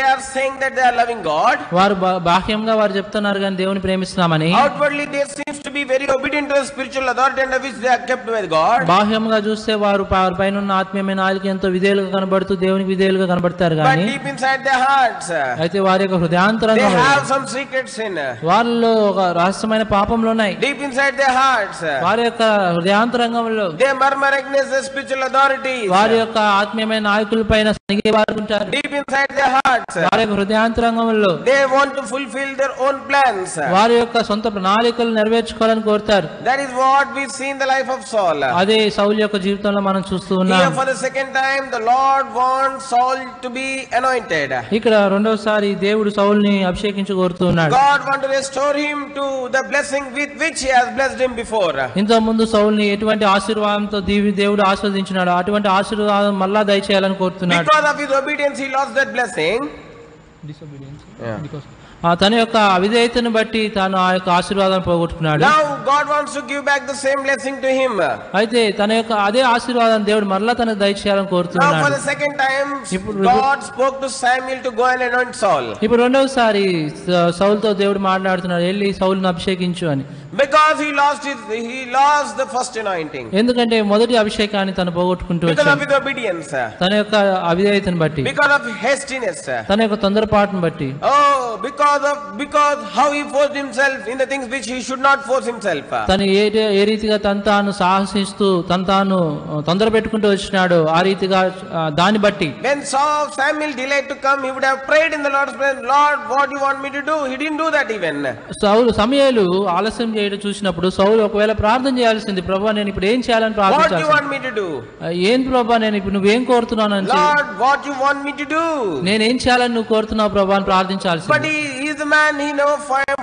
are saying that they are loving God.
వారు బాహ్యంగా వారు చెప్తున్నారు కానీ దేవుని ప్రేమిస్తున్నామని.
Outwardly they seems to be very obedient to the spiritual authority under which they are kept with God.
బాహ్యంగా చూస్తే వారు పైన ఉన్న ఆత్మీయమైన నాయకులకు ఎంతో విధేయులుగా కనబడుతూ దేవునికి విధేయులుగా కనబడతారు కానీ,
but deep inside their hearts
అయితే వారి యొక్క హృదయాంతరంగంలో
they have some secret sin.
వారిలో ఒక రహస్యమైన పాపంలో ఉన్నాయి.
Deep inside their hearts
వారి యొక్క హృదయాంతరంగంలో
they murmur against the spiritual authorities.
వారి యొక్క ఆత్మీయమైన నాయకుల పైన సనిగేవారు ఉంటారు.
Deep inside their hearts
వారి యొక్క హృదయాంతరంగంలో
they want to fulfill their own plans.
వారి యొక్క సొంత ప్రణాళికలు నెరవేర్చుకోవాలని కోరుతారు.
That is what we see in the life of Saul.
అదే సౌలు యొక్క జీవితంలో మనం చూస్తూ ఉన్నాం.
Here for the second time the Lord wants Saul to be anointed.
ఇక్కడ రెండోసారి దేవుడు సౌలుని అభిషేకించి కోరుతున్నాడు.
God wants to restore him to the blessing with which he has blessed him before.
ఇంత ముందు సౌలుని ఎటువంటి ఆశీర్వాదంతో దేవుడు ఆశీర్వదించినాడు, అటువంటి ఆశీర్వాదం మళ్ళా దయచేయాలని కోరుతున్నాడు.
Because of his obedience he lost that blessing.
తన యొక్క అవిధేయతను బట్టి తాను ఆ యొక్క ఆశీర్వాదాన్ని పోగొట్టుకున్నాడు.
Now God wants to give back the same blessing to him.
అయితే తన యొక్క అదే ఆశీర్వాదాన్ని దేవుడు మరలా తనకు దయచేయాలని
Now
కోరుతున్నాడు.
for the second time God spoke to Samuel to go and anoint Saul.
ఇప్పుడు రెండవసారి సౌలుతో దేవుడు మాట్లాడుతున్నాడు, వెళ్ళి సౌలును అభిషేకించు అని.
Because he lost the first anointing.
ఎందుకంటే మొదటి అభిషేకాన్ని తను పోగొట్టుకుంటూ
Because
వచ్చాడు.
of his obedience.
తన యొక్క అవిధేయతను బట్టి,
Because of hastiness.
తన యొక్క తొందరపాటును బట్టి,
Because how he forced himself in the things which he should not force himself.
తను ఏ రీతిగా తాను సాహసిస్తూ తాను తొందర పెట్టుకుంటూ వచ్చినాడో ఆ రీతిగా దాన్ని బట్టి.
When Samuel delayed to come, he would have prayed in the Lord's presence, Lord, what do you want me to do? He didn't do that even.
సమూయేలు ఆలస్యం చేయడం చూసినప్పుడు సౌలు ఒకవేళ ప్రార్థన చేయాల్సింది, ప్రభువా నేను ఇప్పుడు ఏం చేయాలని ప్రార్థించాలి.
What do you want me to do?
ఏం ప్రభువా నేను ఇప్పుడు నువ్వేం కోరుతున్నావు అని.
Lord, what you want me to do?
నేనేం చేయాలని నువ్వు కోరుతున్నావు ప్రభువా అని ప్రార్థించాల్సింది.
But he is the man, he never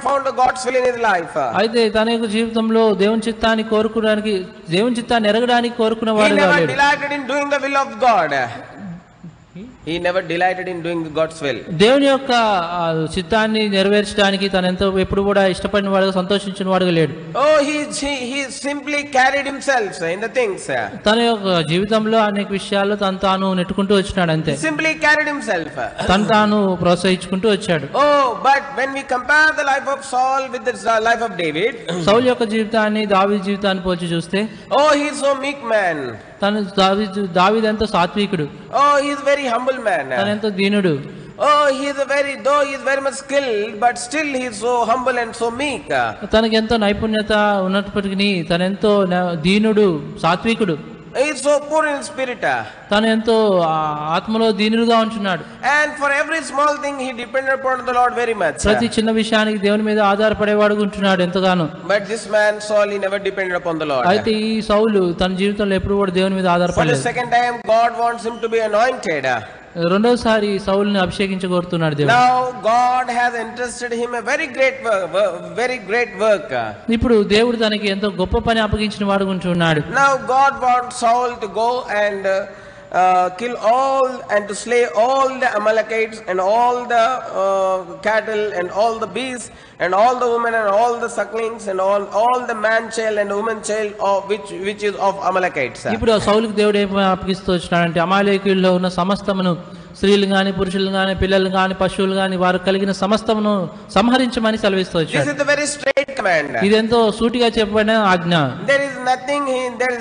found a God's will in his life.
అయితే తన యొక్క జీవితంలో దేవుని చిత్తాన్ని కోరుకోవడానికి, దేవుని చిత్తాన్ని ఎరగడానికి కోరుకునేవాడు
He never
కాలేడు.
delighted in doing the will of God. He never delighted in doing God's will.
దేవుని యొక్క చిత్తాన్ని నెరవేర్చడానికి తను ఎంతో ఎప్పుడు కూడా ఇష్టపడిన వాడుగా, సంతోషించిన వాడుగా లేడు.
Oh, he simply carried himself in the things.
తన యొక్క జీవితంలో అనేక విషయాల్లో తాను నెట్టుకుంటూ వచ్చినాడు అంతే.
Simply carried himself.
తాను ప్రోత్సహించుకుంటూ వచ్చాడు.
Oh, but when we compare the life of Saul with the life of David,
సౌలు యొక్క జీవితాన్ని దావీదు జీవితాన్ని పోల్చి చూస్తే,
oh, he is so meek man.
దావీదు ఎంతో సాత్వికుడు.
Oh, he is very humble man.
తను ఎంతో దీనుడు.
Oh, he is very much skilled, but still he is so humble and so meek.
తనకి ఎంతో నైపుణ్యత ఉన్నప్పటికీ తనెంతో దీనుడు, సాత్వికుడు.
He is so poor in spirit.
తను ఎంతో ఆత్మలో దీనుడుగా ఉంటున్నాడు.
And for every small thing he depended upon the Lord very much.
ప్రతి చిన్న విషయానికి దేవుని మీద ఆధారపడేవాడు ఉంటున్నాడు ఎంతగానో.
But this man Saul, he never depended upon the Lord.
అయితే ఈ సౌలు తన జీవితంలో ఎప్పుడు కూడా దేవుని మీద
For
ఆధారపడలేదు.
the second time God wants him to be anointed.
రెండోసారి సౌలుని అభిషేకించగోరుతున్నాడు దేవుడు.
Now God has entrusted him a very great work.
ఇప్పుడు దేవుడు తనకి ఎంతో గొప్ప పని అప్పగించిన వాడు ఉంటున్నాడు.
Now God wants Saul to go and kill all and to slay all the Amalekites and all the cattle and all the beasts and all the women and all the sucklings and all the man child and woman child of which is of Amalekites.
ఇప్పుడు సౌలుకి దేవుడు ఏం అప్పగిస్తూ వచ్చినాడంటే అమాలేకీయుల్లో ఉన్న సమస్తమును, స్త్రీలు గాని పురుషులు గాని పిల్లలు గాని పశువులు గాని వారు కలిగిన సమస్తమును సంహరించమని సెలవిస్తూ వచ్చాడు.
This is the very straight command.
ఇదెంతో సూటిగా చెప్పబడిన ఆజ్ఞ.
There is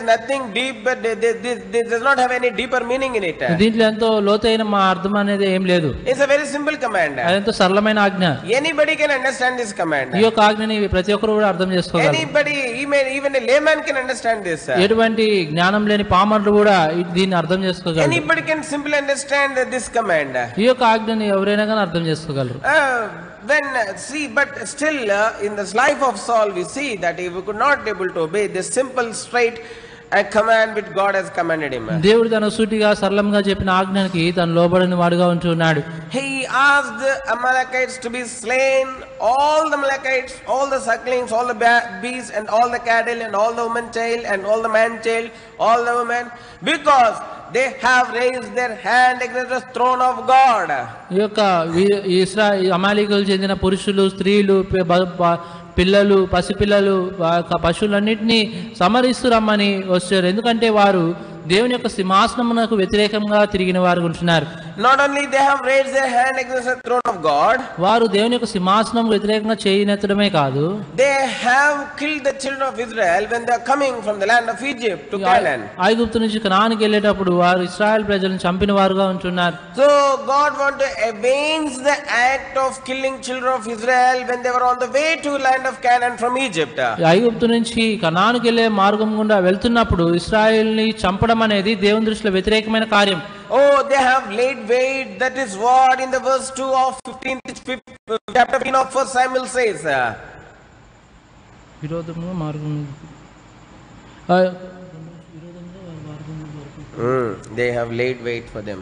nothing deep, but this does not have any deeper meaning in it.
దీంట్లో ఎంతో లోతైన మా అర్థం అనేది ఏం లేదు.
It's a very simple command.
అదెంతో సరళమైన ఆజ్ఞ.
Anybody can understand this command.
ఈ యొక్క ఆజ్ఞని ప్రతి ఒక్కరు కూడా అర్థం చేసుకోగలరు.
Anybody, even a layman can understand this.
ఎటువంటి జ్ఞానం లేని పామరులు కూడా దీన్ని అర్థం చేసుకోగలరు.
Anybody can simply understand this command.
ఈ యొక్క ఆజ్ఞని ఎవరైనా కానీ అర్థం చేసుకోగలరు.
But still in this life of Saul we see that he could not able to obey this simple straight command which God has commanded him.
దేవుడు తన సూటిగా సరళంగా చెప్పిన ఆజ్ఞకి తను లోబడిన వాడుగా ఉంటున్నాడు.
He asked the Amalekites to be slain, all the Amalekites, all the sucklings, all the beasts and all the cattle and all the woman child and all the man child, all the women, because they have raised their hand against the throne of God.
ఈ యొక్క అమాలేకీయులకు చెందిన పురుషులు, స్త్రీలు, పిల్లలు, పసిపిల్లలు, పశువులన్నింటినీ సమరిస్తూ రమ్మని వచ్చారు. ఎందుకంటే వారు దేవుని యొక్క సింహాసనమునకు వ్యతిరేకంగా తిరిగిన వారు ఉంటున్నారు.
Not only they have raised their hand against the throne of God,
వారు దేవుని యొక్క సింహాసనం వ్యతిరేకంగా చేయనెత్తడమే కాదు,
they have killed the children of Israel when they are coming from the land of Egypt to Canaan.
ఐగుప్తు నుంచి కనానుకి వెళ్ళేటప్పుడు వారు ఇశ్రాయేల్ ప్రజలను చంపిన వారుగా ఉంటున్నారు.
So God want to avenge the act of killing children of Israel when they were on the way to land of Canaan from Egypt.
ఐగుప్తు నుంచి కనానుకి వెళ్ళే మార్గం గుండా వెళ్తున్నప్పుడు ఇశ్రాయేల్ని చంపడం అనేది దేవుని దృష్టిలో వ్యతిరేకమైన కార్యం.
Oh, they have laid wait. That is what in the verse 2 of 15th chapter 15 of 1 Samuel says.
విరోధముగా మార్గం
They have laid wait for them.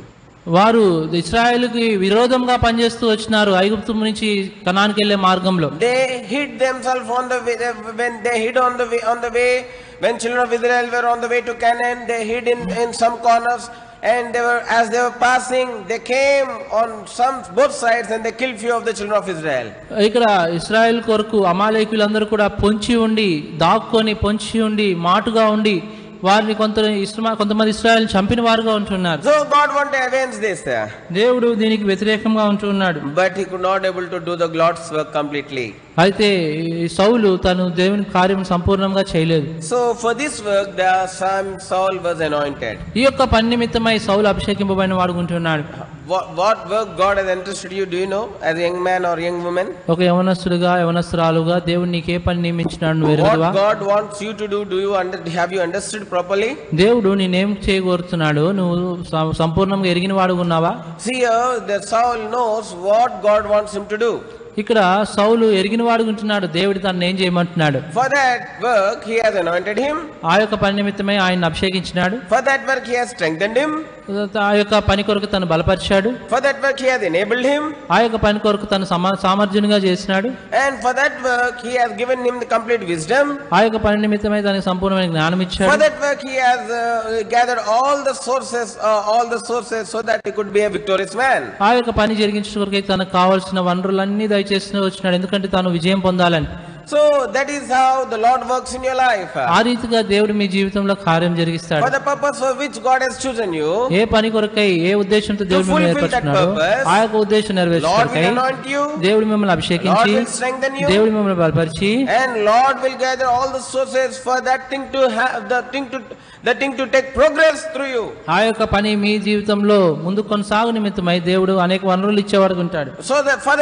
వారు ఇశ్రాయేలుకి విరోధంగా పనిచేస్తూ వచ్చినారు ఐగుప్తు నుంచి కనానుకి వెళ్ళే మార్గంలో.
They hid themselves on the way, when they hid on the way when children of Israel were on the way to Canaan, they hid in some corners, and as they were passing, they came on both sides and they killed few of the children of Israel.
ఇక్కడ ఇశ్రాయేల్ కొరకు అమాలేకీయులందరూ కూడా పొంచి ఉండి, దాక్కొని పొంచి ఉండి, మాటుగా ఉండి వారిని కొంతమంది ఇశ్రాయేలుని చంపిన వారుగా ఉంటున్నారు.
So God wanted to avenge this.
దేవుడు దీనికి వ్యతిరేకంగా ఉంటున్నాడు.
But he could not able to do the God's work completely.
అయితే సౌలు తను దేవుని కార్యం సంపూర్ణంగా చేయలేదు.
So for this work the Saul was anointed.
ఈ యొక్క పని నిమిత్తమై సౌలు అభిషేకింపబడిన వాడు ఉంటున్నాడు.
What work God has entrusted you, do you know, as a young man or young woman?
ఒక యవనస్తుడుగా యవనస్తురాలుగా దేవుడు నీకు ఏ పని నియమించినాడు నువ్వు ఎరుగుదువా?
What God wants you to do, have you understood properly?
దేవుడు నేనేం చేయగోరుతున్నాడు నువ్వు సంపూర్ణంగా ఎరిగిన వాడు ఉన్నావా?
See, the Saul knows what God wants him to do.
ఇక్కడ సౌలు ఎరిగిన వాడు ఉంటున్నాడు దేవుడు తనను ఏం చేయమంటున్నాడు.
For that work he has anointed him.
ఆ యొక్క పని నిమిత్తమై ఆయన అభిషేకించినాడు.
For that work he has strengthened him.
ఆ యొక్క పని కొరకు తను బలపరిచాడు.
For that work he has enabled him.
ఆ యొక్క పని కొరకు తను సామర్థ్యునిగా చేసినాడు.
And for that work he has given him the complete wisdom.
ఆ యొక్క పని నిమిత్తమై తనకు సంపూర్ణమైన జ్ఞానం ఇచ్చాడు.
For that work he has gathered all the sources so that he could be a victorious man.
ఆ యొక్క పని జరిగించడం కొరకు తనకు కావాల్సిన వనరులన్నీ దయచేసి వచ్చినాడు ఎందుకంటే తాను విజయం పొందాలని.
So that is how the Lord works in your life.
ఆ రీతిగా దేవుడు మీ జీవితంలో కార్యం జరిగిస్తాడు.
For the purpose for which God has chosen you,
ఏ పని కొరకై ఏ ఉద్దేశంతో దేవుడు మిమ్మల్ని ఏర్పరచుకున్నాడు ఆ యొక్క ఉద్దేశం నెరవేర్చడానికి దేవుడు మిమ్మల్ని అభిషేకించి దేవుడు మిమ్మల్ని బలపరిచి
and Lord will gather all the sources for that thing to have the thing to take progress through you.
ఆ యొక్క పని మీ జీవితంలో ముందు కొనసాగు నిమిత్తమై దేవుడు అనేక వనరులు ఇచ్చేవాడు ఉంటాడు.
So that for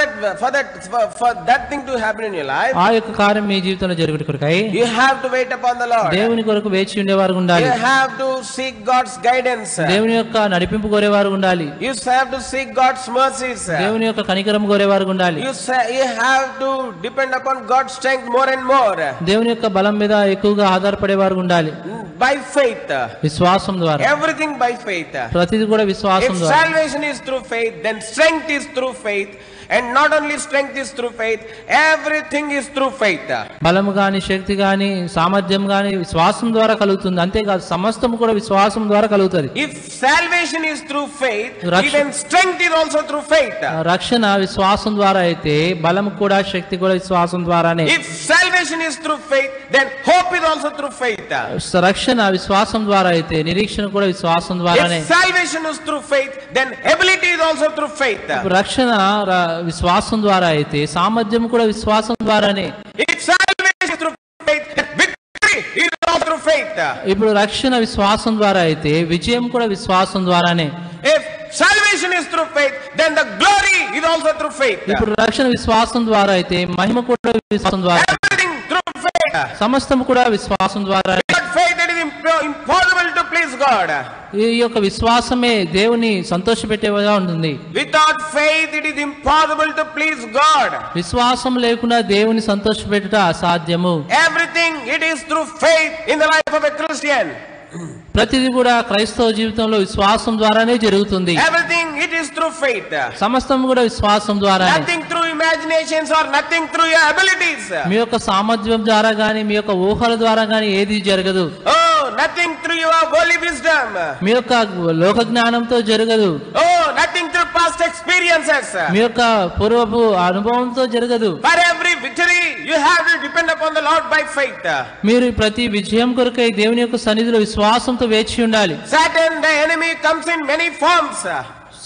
that thing to happen in your life,
ఆ యొక్క కార్యం మీ జీవితంలో జరుగుట కొరకై
you have to wait upon the Lord.
దేవుని కొరకు వేచి ఉండేవారు ఉండాలి.
You have to seek God's guidance.
దేవుని యొక్క నడిపింపు కోరేవారు ఉండాలి.
You have to seek God's mercies.
దేవుని యొక్క కనికరం కోరేవారు ఉండాలి.
You have to depend upon God's strength more and more.
దేవుని యొక్క బలం మీద ఎక్కువగా ఆధారపడేవారు ఉండాలి.
By faith,
విశ్వాసం ద్వారా,
everything by faith.
ప్రతిది కూడా విశ్వాసం ద్వారా.
If salvation is through faith, then strength is through faith. And not only strength is through faith, everything is through faith.
బలము గాని శక్తి గాని సామర్థ్యం గాని విశ్వాసం ద్వారా కలుగుతుంది. అంతేకాదు సమస్తం కూడా విశ్వాసం ద్వారా కలుగుతుంది.
If salvation is through faith, even strength is also through faith.
రక్షణ విశ్వాసం ద్వారా అయితే బలము కూడా శక్తి కూడా విశ్వాసం ద్వారానే.
If salvation is through faith, then hope is also through faith.
రక్షణ విశ్వాసం ద్వారా అయితే నిరీక్షణ కూడా విశ్వాసం ద్వారానే.
If salvation is through faith, then ability is also through faith.
రక్షణ విశ్వాసం ద్వారా అయితే సామర్థ్యం కూడా విశ్వాసం ద్వారానే.
If salvation is through faith, then victory is also through faith.
ఇప్పుడు రక్షణ విశ్వాసం ద్వారా అయితే విజయం కూడా విశ్వాసం ద్వారానే.
If salvation is through faith, then the glory is also through faith.
ఇప్పుడు రక్షణ విశ్వాసం ద్వారా అయితే మహిమ కూడా విశ్వాసం ద్వారా.
Everything through faith.
సమస్తం కూడా విశ్వాసం ద్వారా.
Without faith it is impossible to please God.
ఈ యొక్క విశ్వాసమే దేవుని సంతోషపెట్టేవిగా ఉంటుంది.
Without faith it is impossible to please God.
విశ్వాసం లేకుండా దేవుని సంతోషపెట్టుట అసాధ్యము.
Everything it is through faith in the life of a Christian.
ప్రతిది కూడా క్రైస్తవ జీవితంలో విశ్వాసం ద్వారానే జరుగుతుంది.
Everything it is through faith.
సమస్తం కూడా విశ్వాసం ద్వారానే.
Nothing through imaginations or nothing through your abilities.
మీ యొక్క సామర్థ్యం ద్వారా గాని మీ యొక్క ఊహల ద్వారా గాని ఏది జరగదు.
Oh, nothing through your worldly wisdom.
మీ యొక్క లోక జ్ఞానంతో జరగదు.
Oh, nothing through past experiences.
మీ యొక్క పూర్వపు అనుభవంతో జరగదు.
For every victory you have to depend upon the Lord by faith.
మీరు ప్రతి విజయం కొరకై దేవుని యొక్క సన్నిధిలో విశ్వాసంతో వేచి ఉండాలి.
Satan, the enemy, comes in many forms.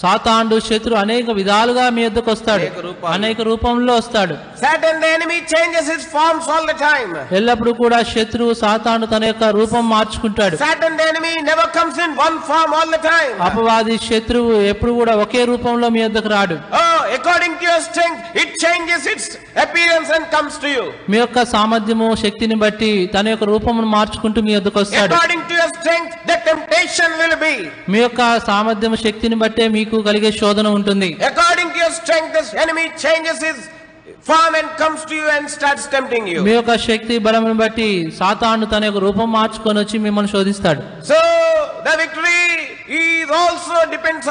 సాతానుడు శత్రు అనేక విధాలుగా మీ యొద్దకు వస్తాడు, అనేక రూపంలో వస్తాడు.
Satan, the enemy, changes his forms all the time.
ఎల్లప్పుడూ కూడా శత్రువు సాతానుడు తన యొక్క రూపం మార్చుకుంటాడు.
Satan, the enemy, never comes in one form all the time.
అపవాది శత్రువు ఎప్పుడు కూడా ఒకే రూపంలో మీ యొద్దకు రాడు.
Oh, according to your strength, it changes its appearance and comes to you.
మీ యొక్క సామర్థ్యము శక్తిని బట్టి తన యొక్క రూపమును మార్చుకుంటూ మీ యొద్దకు వస్తాడు.
According to your strength, the temptation will be.
మీ యొక్క సామర్థ్యము శక్తిని బట్టే మీకు కలిగే శోధన ఉంటుంది.
According to your strength, this enemy changes his form and comes to you and starts tempting you.
మీ యొక్క శక్తి బలమును బట్టి సాతాను తన యొక్క రూపం మార్చుకొని వచ్చి మిమ్మల్ని శోధిస్తాడు.
So the victory is also depends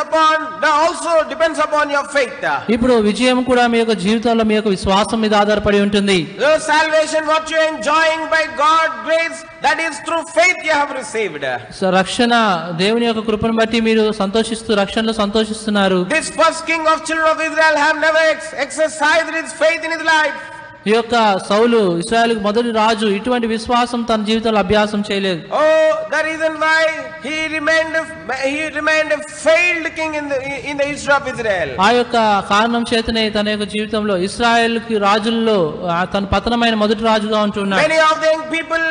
upon your faith.
ఇప్పుడు విజయం కూడా మీ యొక్క జీవితంలో మీ యొక్క విశ్వాసం మీద ఆధారపడి ఉంటుంది.
The salvation what you are enjoying by God's grace, that is through faith you have received.
రక్షణ దేవుని యొక్క కృపను బట్టి మీరు సంతోషిస్తూ రక్షణలో సంతోషిస్తున్నారు.
This first king of children of Israel have never exercised his faith in his life.
ఈ యొక్క సౌలు ఇశ్రాయేలుకు మొదటి రాజు ఇటువంటి విశ్వాసం తన జీవితంలో అభ్యాసం చేయలేదు.
Oh, the the reason why he remained a failed king in the history of Israel.
ఆ యొక్క కారణం చేతనే తన యొక్క జీవితంలో ఇశ్రాయేలుకి రాజుల్లో తన పతనమైన మొదటి రాజుగా ఉంటున్నాడు.
Many of the young people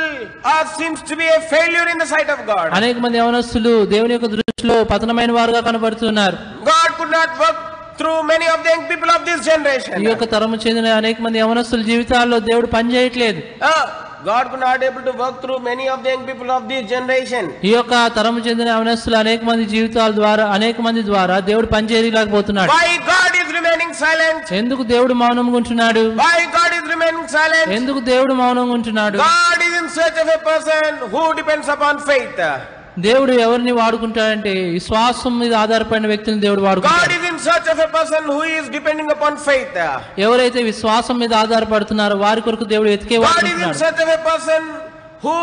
seems to be a failure in the sight of God.
అనేక మంది యవనస్తులు దేవుని యొక్క దృష్టిలో పతనమైన వారుగా కనబడుతున్నారు.
God could not work through many of the young people of this generation.
ఈ యొక్క తరము చెందిన అనేక మంది యవనస్తుల జీవితాల్లో దేవుడు పని చేయట్లేదు.
God could not able to work through many of the young people of this generation.
ఈ యొక్క తరము చెందిన యవనస్తులు అనేక మంది జీవితాల ద్వారా అనేక మంది ద్వారా దేవుడు పని చేయలేకపోతున్నాడు.
Why God is remaining silent?
ఎందుకు దేవుడు మౌనంగా ఉంటున్నాడు?
Why God is remaining silent?
ఎందుకు దేవుడు మౌనంగా ఉంటున్నాడు?
God is in search of a person who depends upon faith.
దేవుడు ఎవరిని వాడుకుంటాడంటే విశ్వాసం మీద ఆధారపడిన వ్యక్తిని దేవుడు వాడుకుంటాడు.
God is in search of a person who is depending upon faith.
ఎవరైతే విశ్వాసం మీద ఆధారపడుతున్నారో వారి కొరకు దేవుడు వెతికే
God is in search of a person who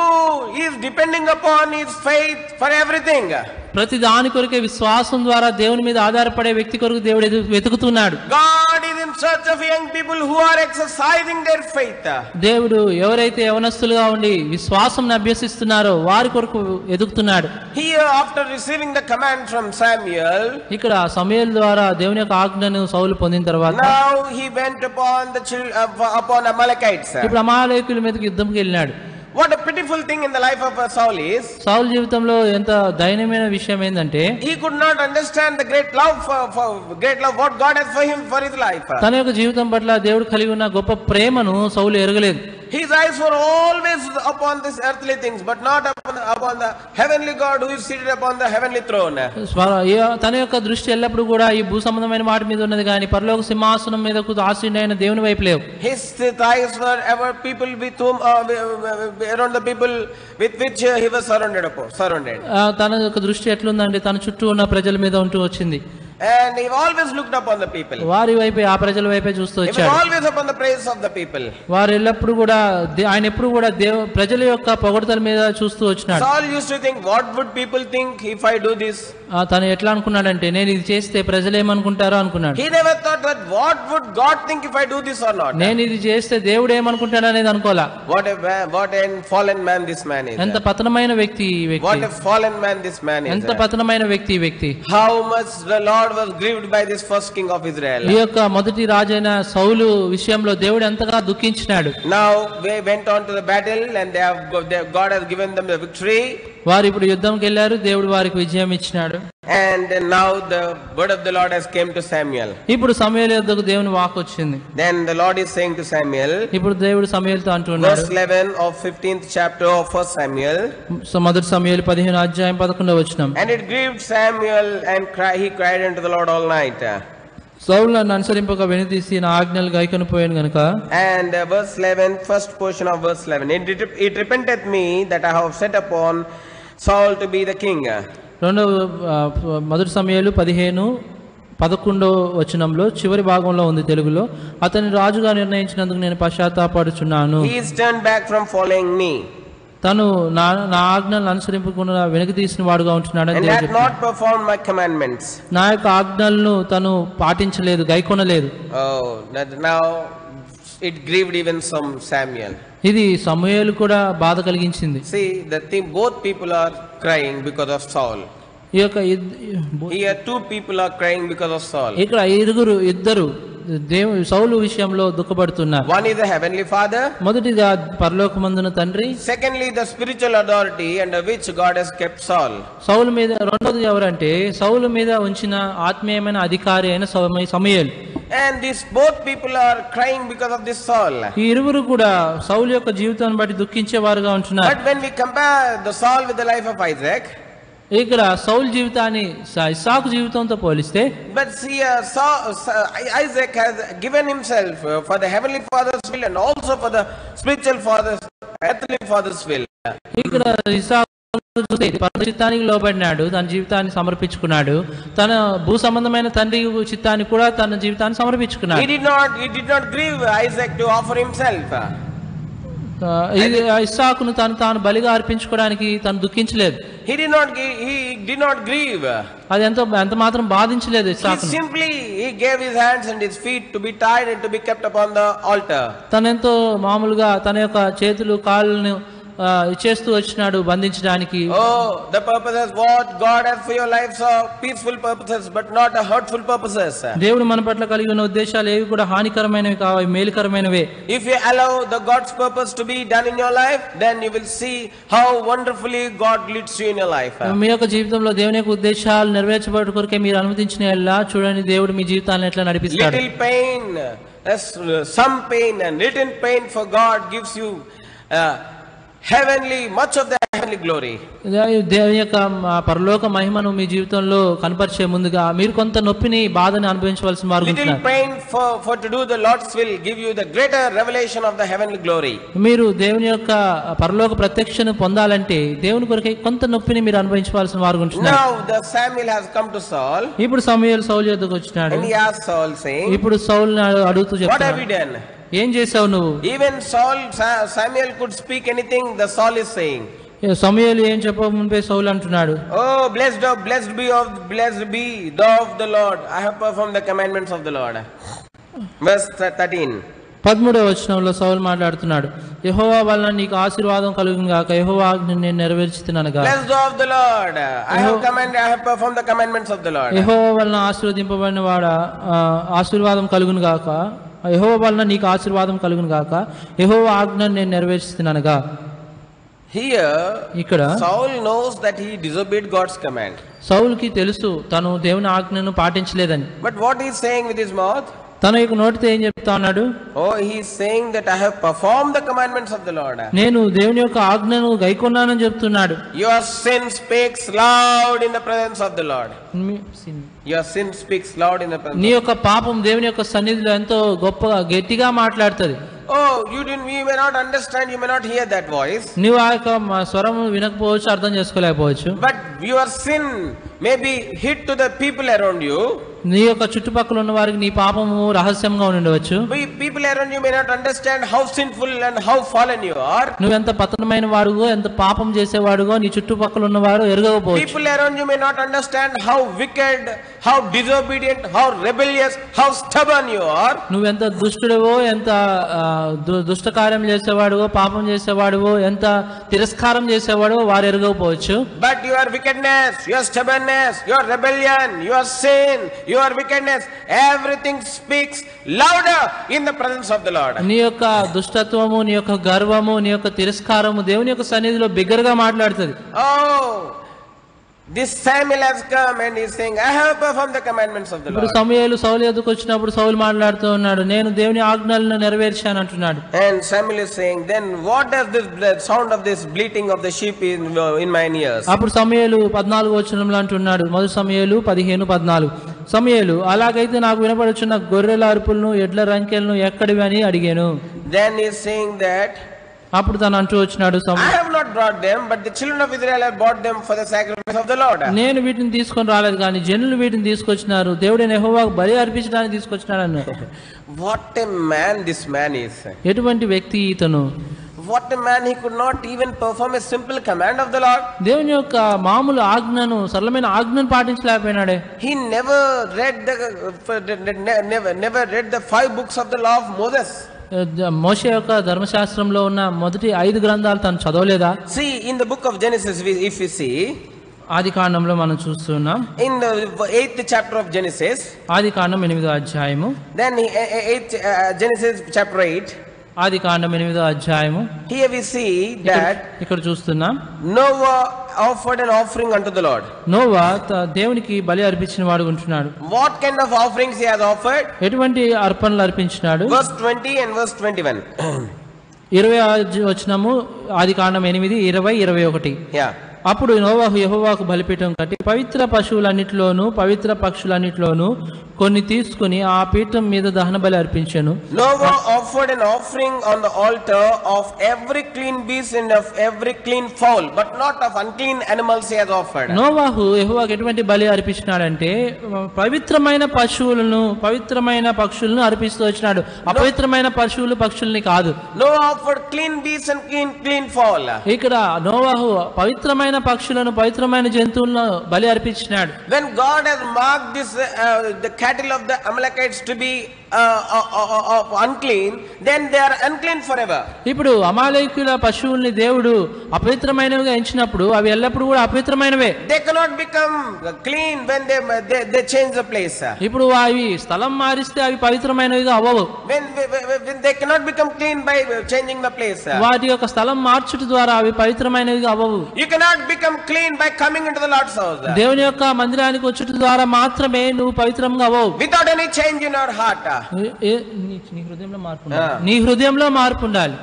is depending upon his faith for everything.
ప్రతి దాని కొరకే విశ్వాసం ద్వారా దేవుని మీద ఆధారపడే వ్యక్తి కొరకు దేవుడు వెతుకుతున్నాడు.
God is in search of young people who are exercising their faith.
దేవుడు ఎవరైతే యవనస్తులుగా ఉండి విశ్వాసం అభ్యసిస్తున్నారో వారి కొరకు వెతుకుతున్నాడు.
Here, after receiving the command from Samuel,
ఇక్కడ సమూయేలు ద్వారా దేవుని యొక్క ఆజ్ఞను సౌలు పొందిన తర్వాత
now he went upon Amalekites.
ఇప్పుడు అమాలేకుల మీదకి యుద్ధంకి వెళ్ళినాడు.
What a pitiful thing in the life of Saul is,
సౌలు జీవితంలో ఎంత దయనీయమైన విషయం ఏంటంటే
he could not understand the great love what God has for him for his life.
తన యొక్క జీవితం పట్ల దేవుడు కలిగి ఉన్న గొప్ప ప్రేమను సౌలు ఎరగలేదు.
His eyes were always upon these earthly things, but not upon the heavenly God who is seated upon the heavenly throne.
తన యొక్క దృష్టి ఎల్లప్పుడూ కూడా ఈ భూ సంబంధమైన వాటి మీద ఉన్నది కానీ పరలోక సింహాసనం మీదకు ఆసీనుడైన దేవుని వైపు లేవు.
His eyes were ever people with whom around the people with which he was surrounded.
తన యొక్క దృష్టి ఎట్లుందంటే తన చుట్టూ ఉన్న ప్రజల మీద ఉంటూ వచ్చింది.
And he always looked upon the people.
వారి వైపే ఆ ప్రజల వైపే చూస్తూ
He was
వచ్చాడు.
always upon the praise of the people.
వారు ఎల్లప్పుడు కూడా ఆయన ఎప్పుడు కూడా ప్రజల యొక్క పొగడతల మీద చూస్తూ వచ్చినాడు.
Saul used to think, what would people think if I do this?
తను ఎట్లా అనుకున్నాడంటే నేను ఇది చేస్తే ప్రజలు ఏమనుకుంటారో అనుకున్నాడు.
He never thought that what would God think if I do this or not.
నేను ఇది చేస్తే దేవుడు ఏమనుకుంటాడు అనేది అనుకోలా.
What a fallen man this man is.
ఎంత పతనమైన వ్యక్తి ఈ వ్యక్తి.
What a fallen man this man is.
ఎంత పతనమైన వ్యక్తి ఈ వ్యక్తి.
How much the Lord was grieved by this first king of Israel.
ఈ యొక్క మొదటి రాజైన సౌలు విషయంలో దేవుడు ఎంతగా దుఃఖించినాడు.
Now they went on to the battle and God has given them the victory.
వారు ఇప్పుడు యుద్ధంకి వెళ్ళారు, దేవుడు వారికి విజయం ఇచ్చినాడు.
And now the word of the Lord has came to Samuel.
ఇప్పుడు సమూయేలు యొద్దకు దేవుని వాక్కు వచ్చింది.
Then the Lord is saying to Samuel,
ఇప్పుడు దేవుడు సమూయేలుతో అంటున్నాడు.
verse 11 of 15th chapter of 1 Samuel.
మొదటి సమూయేలు 15వ అధ్యాయం 11వ వచనం.
And it grieved Samuel and he cried unto the Lord all night.
సౌలు నన్ను అనుసరింపక వెనుదీసి నా ఆజ్ఞలు గైకొని పోయాను గనుక.
And verse 11, first portion of verse 11, it repenteth me that I have set upon Saul to be the king.
మొదటి సమూయేలు 15:11 వచనంలో చివరి భాగంలో ఉంది తెలుగులో. అతని రాజుగా నిర్ణయించినందుకు నేను పశ్చాత్తాపడుచున్నాను.
He is turned back from following me.
తను నా ఆజ్ఞలను అనుసరింపకుండా వెనక తీసిన వాడుగా ఉంటున్నాడని
and
దేవుడు
hath not performed my commandments.
నా యొక్క ఆజ్ఞలను తను పాటించలేదు, గైకొనలేదు.
Oh, now it grieved even some Samuel.
ఇది సమూయేలు కూడా బాధ కలిగించింది.
See, the thing, both people are crying because of Saul.
ఈ యొక్క
Here two people are crying because of Saul.
ఇక్కడ ఇద్దరు సౌలు విషయంలో దుఃఖపడుతున్నారు.
One is the heavenly father.
మొదటిగా పరలోకమందున తండ్రి.
Secondly, the spiritual authority under which God has kept Saul.
సౌలు మీద రెండోది ఎవరంటే సౌలు మీద ఉంచిన ఆత్మీయమైన అధికారి అయిన సమూయేలు.
And these both people are crying because of this Saul.
ఈ ఇరువురు కూడా సౌలు యొక్క జీవితాన్ని బట్టి దుఃఖించేవారుగా ఉంటున్నారు.
But when we compare the Saul with the life of Isaac,
ఇక్కడ సౌలు జీవితాన్ని ఇస్సాకు జీవితంతో పోలిస్తే,
but see, Isaac has given himself for the heavenly father's will and also for the spiritual father's, earthly father's will.
ఇక్కడ ఇస్సాకు చిత్తానికి లోబడినాడు, తన జీవితాన్ని సమర్పించుకున్నాడు. తన భూ సంబంధమైన తండ్రి చిత్తాన్ని కూడా తన జీవితాన్ని సమర్పించుకున్నాడు.
He did not grieve Isaac to offer himself.
ఇస్సాకును తాను బలిగా అర్పించుకోవడానికి తను దుఃఖించలేదు.
He did not grieve.
అది ఎంత మాత్రం బాధించలేదు ఇస్సాకును.
He gave his hands and his feet to be tied and to be kept upon the altar.
తనెంతో మామూలుగా తన యొక్క చేతులు కాళ్ళను చేస్తూ వచ్చినాడు బంధించడానికి.
Oh, the purposes what God has for your lives are peaceful purposes, but not a hurtful purposes.
దేవుడు మన పట్ల కలిగి ఉన్న ఉద్దేశాలు ఏవి కూడా హానికరమైనవి కావు, మేలుకరమైనవే.
If you allow the God's purpose to be done in your life, then you will see how wonderfully God leads you in your life.
మీ యొక్క జీవితంలో దేవుని యొక్క ఉద్దేశాలు నెరవేర్చబడు కొరకే మీరు అనుమతించిన ఎలా చూడండి దేవుడు మీ జీవితాన్ని ఎట్లా నడిపిస్తాడు.
Little pain, some pain, and little pain for God gives you heavenly, much of the heavenly glory.
దేవుని యొక్క పరలోక మహిమను మీ జీవితంలో కనపరిచే ముందుగా మీరు కొంత నొప్పిని బాధని అనుభవించవలసిన వారు.
Little pain for to do the Lord's will give you the greater revelation of the heavenly glory.
మీరు దేవుని యొక్క పరలోక ప్రత్యక్షను పొందాలంటే దేవుని కొరకే కొంత నొప్పిని మీరు అనుభవించవలసిన వారు ఉంటున్నారు.
Now the Samuel has come to Saul.
ఇప్పుడు సమూయేలు సౌలు యొద్దకు వచ్చినాడు.
And he asked Saul saying,
ఇప్పుడు సౌలుని అడుగుతూ
what have
చెప్తాడు,
you done?
ఏం చేసావు నువ్వు?
Even Samuel could speak anything the Saul is saying.
సమూయేలు ఏం చెప్పక ముందే సౌలు అంటున్నాడు,
Oh, blessed be thou of the Lord. I have performed the commandments of the Lord. Verse 13.
13వ వచనంలో సౌలు మాట్లాడుతున్నాడు, యెహోవా వలన నీకు ఆశీర్వాదం కలుగును గాక, యెహోవా ఆజ్ఞను నేను నెరవేర్చుతున్నానుగా.
Blessed thou of the Lord. I have performed the commandments of the Lord.
యెహోవా వలన ఆశీర్వదింపబడిన వాడా, ఆశీర్వాదం కలుగును గాక, యెహోవా వలన నీకు ఆశీర్వాదం కలుగును గాక, యెహోవా ఆజ్ఞను నేను నెరవేర్చుతున్నానుగా.
Here
ఇక్కడ
Saul knows that he disobeyed God's command.
సౌలుకి తెలుసు తను దేవుని ఆజ్ఞను పాటించలేదని.
But what he is saying with his mouth?
తన యొక్క నోటితో ఏం చెప్తా ఉన్నాడు?
Oh, he is saying that I have performed the commandments of the Lord.
నేను దేవుని యొక్క ఆజ్ఞను గైకొన్నానని చెప్తున్నాడు.
Your sin speaks loud in the presence of the Lord. Your sin speaks loud in the presence.
నీ యొక్క పాపం దేవుని యొక్క సన్నిధిలో ఎంతో గొప్పగా గట్టిగా మాట్లాడుతుంది.
Oh, you may not understand, you may not hear that voice.
నీవు ఆ యొక్క స్వరం వినకపోవచ్చు, అర్థం చేసుకోలేకపోవచ్చు.
But your sin may be hid to the people around you.
నీ యొక్క చుట్టుపక్కల ఉన్న వారికి నీ పాపము రహస్యంగా ఉండవచ్చు.
People around you may not understand how sinful and how fallen you are.
నువ్వు ఎంత పతనమైన వాడుగో, ఎంత పాపం చేసేవాడుగో నీ చుట్టుపక్కల ఉన్నవారు ఎరగకపోవచ్చు.
People around you may not understand how wicked, how disobedient, how rebellious, how stubborn you are.
నువ్వు ఎంత దుష్టుడవో, ఎంత దుష్ట కార్యం చేసేవాడువో, పాపం చేసేవాడువో, ఎంత తిరస్కారం చేసేవాడో వారు ఎరగకపోవచ్చు.
But your wickedness, your stubbornness, your rebellion, your sin, your wickedness, everything speaks louder in the presence of the Lord.
నీ యొక్క దుష్టత్వము, నీ యొక్క గర్వము, నీ యొక్క తిరస్కారము దేవుని యొక్క సన్నిధిలో బిగ్గరగా మాట్లాడుతుంది.
Oh, this Samuel has come and he is saying, I have performed the commandments of the Lord.
ఇప్పుడు సమూయేలు సౌలు ఎదుకు వచ్చినప్పుడు సౌలు మాట్లాడుతూ ఉన్నాడు, నేను దేవుని ఆజ్ఞలను నెరవేర్చాను అంటున్నాడు.
And Samuel is saying, then what does the sound of this bleating of the sheep in mine ears?
అప్పుడు సమూయేలు 14వ వచనంలో అంటున్నాడు, మొదటి సమూయేలు 15:14, సమూయేలు అలాగైతే నాకు వినపడుచున్న గొర్రెల అరుపులను ఎడ్ల రంకెలను ఎక్కడివి అని అడిగాను.
Then he is saying that
అప్పుడు తను అంటూ వచ్చినాడు,
I have not brought them, but the children of Israel have brought them for the sacrifice of the Lord.
నేను వీటిని తీసుకొని రాలేదు కానీ జనులు వీటిని తీసుకొచ్చినారు, దేవుడైన యెహోవాకు బలి అర్పించడానికి తీసుకొచ్చినాడు అన్నాడు.
What a man this man is.
ఎటువంటి వ్యక్తి ఇతను!
What a man, he could not even perform a simple command of the Lord.
దేవుని యొక్క మామూలు ఆజ్ఞను, సరళమైన ఆజ్ఞను పాటించలేకపోయినాడే.
He never read the 5 books of the law of Moses.
మోషే యొక్క ధర్మశాస్త్రంలో ఉన్న మొదటి 5 గ్రంథాలు తను చదవలేదా?
See, in the book of Genesis, if we see,
ఆదికాండంలో మనం చూస్తున్నాం,
in the 8th chapter of Genesis,
ఆదికాండం 8వ అధ్యాయము,
then Genesis chapter 8,
ఆదికాండం 8వ అధ్యాయము,
here we see that
ఇక్కడ చూస్తున్నాం,
Noah offered an offering unto the Lord.
Noah దేవునికి బలి అర్పించిన వాడు ఉంటున్నాడు.
What kind of offerings he has offered?
ఎటువంటి అర్పణలు అర్పించినాడు?
Verse 20 and verse 21.
20వ వచనము, ఆదికాండం 8, 20, 21.
Yeah.
అప్పుడు నోవాహు యెహోవాకు బలిపీఠం కట్టి పవిత్ర పశువులన్నిటిలోను పవిత్ర పక్షులన్నిటిలోను కొన్ని తీసుకుని ఆ పీఠం మీద దహన బలి అర్పించెను.
Noah offered an offering on the altar of every clean beast and of every clean fowl, but not of unclean animals he has offered.
నోవాహు యెహోవాకు ఎటువంటి బలి అర్పించినాడంటే పవిత్రమైన పశువులను, పవిత్రమైన పక్షులను అర్పిస్తూ వచ్చినాడు, అపవిత్రమైన పశువులు పక్షుల్ని కాదు.
Noah offered clean beasts and clean fowl.
ఇక్కడ నోవాహు పవిత్రమైన పక్షులను, పవిత్రమైన జంతువులను బలి అర్పించినాడు.
When God has marked this the cattle of the Amalekites to be unclean, then they are unclean forever.
ఇప్పుడు అమాలేకీయుల పశువుల్ని దేవుడు అపవిత్రమైనవిగా ఎంచినప్పుడు అవి ఎల్లప్పుడూ కూడా అపవిత్రమైనవే.
They cannot become clean when they change the place.
ఇప్పుడు అవి స్థలం మారిస్తే అవి పవిత్రమైనవిగా అవ్వవు.
When they cannot become clean by changing the place.
వాటి యొక్క స్థలం మార్చుట ద్వారా అవి పవిత్రమైనవిగా అవ్వవు.
You cannot become clean by coming into the Lord's house.
దేవుని యొక్క మందిరానికి వచ్చుట ద్వారా మాత్రమే నువ్వు పవిత్రంగా అవ్వవు.
Without any change in your heart.
నీ హృదయంలో మార్పు ఉండాలి. నీ హృదయంలో మార్పు ఉండాలి.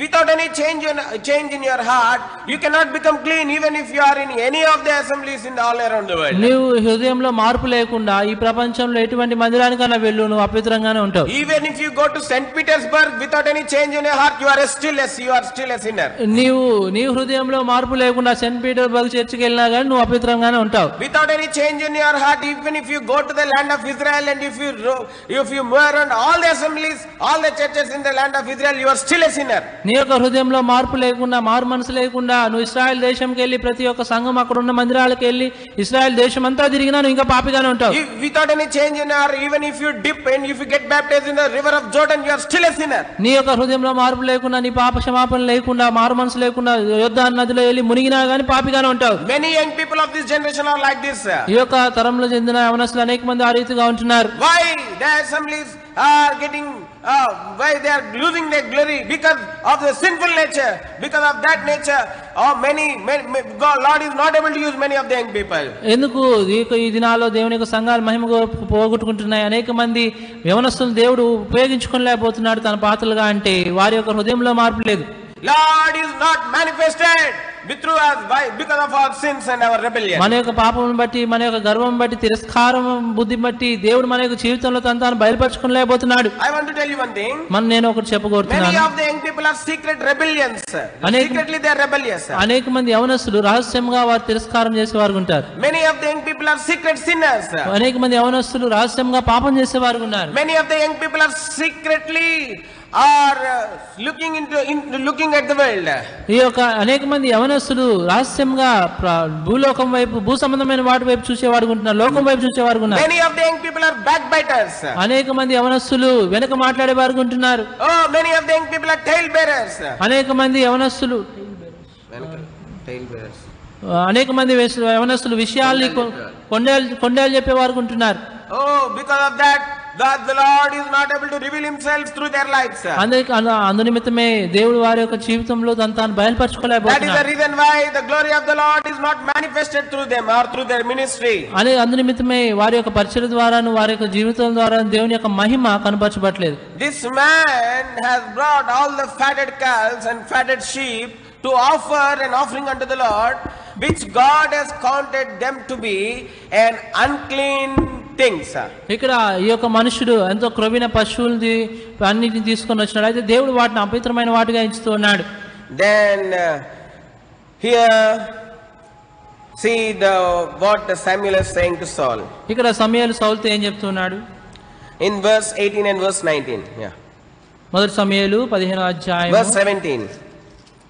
Without any change in your heart, you cannot become clean even if you are in any of the assemblies in all around the world.
నీవు హృదయంలో మార్పు లేకుండా ఈ ప్రపంచంలో ఎటువంటి మందిరానికైనా వెళ్ళు, నువ్వు అపవిత్రంగానే ఉంటావు.
Even if you go to St. Petersburg without any change in your heart, you are still a sinner.
నీ హృదయంలో మార్పు లేకుండా సెయింట్ పీటర్స్బర్గ్ చర్చికి వెళ్ళినా కానీ నువ్వు అపవిత్రంగానే ఉంటావు.
Without any change in your heart, even if you go to the land of Israel and if you move around all the assemblies, all the churches in the land of Israel, you are still a sinner.
నీ యొక్క హృదయంలో మార్పు లేకుండా, మారు మనసు లేకుండా నువ్వు ఇశ్రాయేల్ దేశంకి వెళ్ళి ప్రతి ఒక్క సంఘం అక్కడ ఉన్న మందిరాలకు వెళ్ళి ఇశ్రాయేల్ దేశం అంతా తిరిగినా నువ్వు ఇంకా పాపిగానే ఉంటావు.
Without any change in your, even if you dip and if you get baptized in the river of Jordan, you are still a sinner.
నీ యొక్క హృదయంలో మార్పు లేకుండా, నీ పాప క్షమాపణ లేకుండా, మారు మనసు లేకుండా యోర్దాను నదిలో వెళ్ళి మునిగినా గానీ పాపిగానే ఉంటావు.
Many young people of this generation are like this.
ఈ యొక్క తరంలో చెందిన యవనస్తులు అనేక మంది ఆ రీతిగా ఉంటున్నారు.
Why the assemblies are getting why they are losing their glory? Because of the sinful nature. Because of that nature, many God, Lord is not able to use many of the young people.
ఎందుకు ఈ దినాల్లో దేవుని యొక్క సంఘాలు మహిమ పోగొట్టుకుంటున్నాయి? అనేక మంది యవనస్తులు దేవుడు ఉపయోగించుకోలేకపోతున్నాడు తన పాత్రలుగా అంటే వారి యొక్క హృదయంలో మార్పు లేదు.
Lord is not manifested through us because of our sins and our rebellion.
మన యొక్క పాపం బట్టి, మన యొక్క గర్వం బట్టి, తిరస్కారం బుద్ధి బట్టి దేవుడు మన యొక్క జీవితంలో తాను బయలుపరచుకోలేకపోతున్నాడు.
I want to tell you one thing.
నేను ఒకటి చెప్పగోరుతున్నాను.
Many of the young people are secret rebellions. Secretly they are rebellious.
అనేక మంది యవనస్తులు రహస్యంగా వారు తిరస్కారం చేసేవారు ఉంటారు.
Many of the young people are secret sinners.
అనేక మంది యవనస్తులు రహస్యంగా పాపం చేసేవారు ఉన్నారు.
Many of the young people are secretly are looking at the world.
ఈ యొక్క అనేక మంది యవనస్తులు రహస్యంగా భూలోకం వైపు, భూ సంబంధమైన వాటి వైపు చూసేవారు ఉంటున్నారు, లోకం వైపు చూసేవారు ఉన్నారు.
Many of the young people are backbiters.
అనేక మంది యవనస్తులు వెనక మాట్లాడేవారు ఉంటున్నారు.
Many of the young people are tail bearers.
అనేక మంది యవనస్తులు అనేక మంది యవనస్తులు విషయాల్ని కొండేలు చెప్పేవారు ఉంటున్నారు.
Because of that the Lord is not able to reveal himself through their lives.
అందునిమిత్తమే దేవుడు వారి యొక్క జీవితంలో తాను బయలుపరచుకోలేకపోతున్నాడు.
That is the reason why the glory of the Lord is not manifested through them or through their ministry.
అందునిమిత్తమే వారి యొక్క పరిచర్య ద్వారాను, వారి యొక్క జీవితం ద్వారా దేవుని యొక్క మహిమ కనపరచబడలేదు.
This man has brought all the fatted calves and fatted sheep to offer an offering unto the Lord, which God has counted them to be an unclean things.
ఇక్కడ ఈ యొక్క మనుషుడు ఎంతో క్రొవ్విన పశువుల్ని అన్నిటిని తీసుకొని వచ్చినాడు. అయితే దేవుడు వాటిని అపవిత్రమైన వాటిగా ఎంచుతూ ఉన్నాడు.
Then here see what Samuel is saying to Saul.
ఇక్కడ సమూయేలు సౌలుతో ఏం చెప్తున్నాడు?
In verse 18 and verse 19.
మొదటి సమూయేలు 15వ అధ్యాయం
verse 17.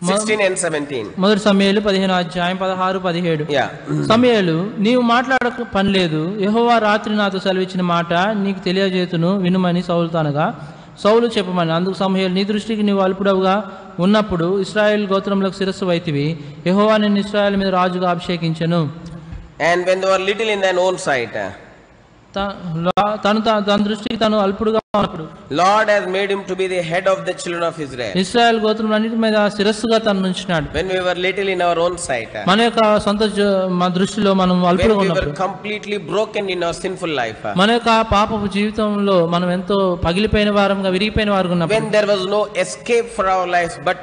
16 and 17.
మొదటి సమూయేలు 15వ అధ్యాయం 16, 17. సమూయేలు, నీవు మాట్లాడక పని లేదు, యెహోవా రాత్రి నాతో సెలవిచ్చిన మాట నీకు తెలియజేతును వినుమని సౌలుతో అనగా, సౌలు చెప్పమని. అందుకు సమూయేలు, నీ దృష్టికి నీవు అల్పుడవుగా ఉన్నప్పుడు ఇశ్రాయేల్ గోత్రములకు శిరస్సు వైతివి, యెహోవా నిన్ను ఇశ్రాయేల్ మీద రాజుగా అభిషేకించెను.
And when they were little in thine own sight,
తన దృష్టికి తను అల్పుడుగా ఉన్నప్పుడు
Lord has made him to be the head of the children of Israel.
Israel గోత్రములన్నిటి మీద శిరస్సుగా తను ఉంచినాడు.
When we were little in our own sight,
మన యొక్క సొంత దృష్టిలో మనం అల్పుడుగా ఉన్నప్పుడు,
when we were completely broken in our sinful life,
మన యొక్క పాపపు జీవితంలో మనం ఎంతో పగిలిపోయిన వారంగా, విరిగిపోయిన వారుగా ఉన్నప్పుడు,
when there was no escape for our lives but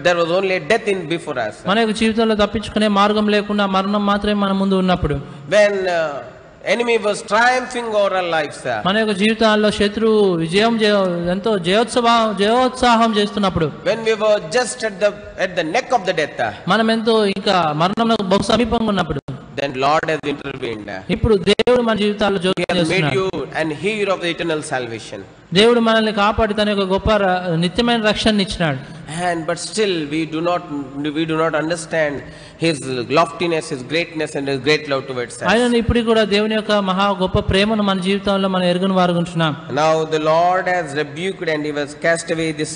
there was only death in before us,
మన యొక్క జీవితంలో తప్పించుకునే మార్గం లేకుండా మరణం మాత్రమే మన ముందు ఉన్నప్పుడు,
when enemy was triumphing over our lives,
మన యొక్క జీవితాల్లో శత్రువు ఎంతో జయోత్సాహం చేస్తున్నప్పుడు,
when we were just at the neck of the death,
మనం ఎంతో ఇంకా మరణంలో బహు సమీపంగా ఉన్నప్పుడు,
then Lord has intervened.
ఇప్పుడు దేవుడు మన జీవితాల్లో జోక్యం
చేస్తున్నాడు. Made you an heir of the eternal salvation.
దేవుడు మనల్ని కాపాడి తన యొక్క గొప్ప నిత్యమైన రక్షణ ఇచ్చినాడు.
but still we do not understand his loftiness, his greatness and his great love towards us.
ఆయన ఇప్పుడు కూడా దేవుని యొక్క మహా గొప్ప ప్రేమను మన జీవితంలో మనం ఎరుగున వారుగుంటున్నాం.
Now the Lord has rebuked and he was cast away this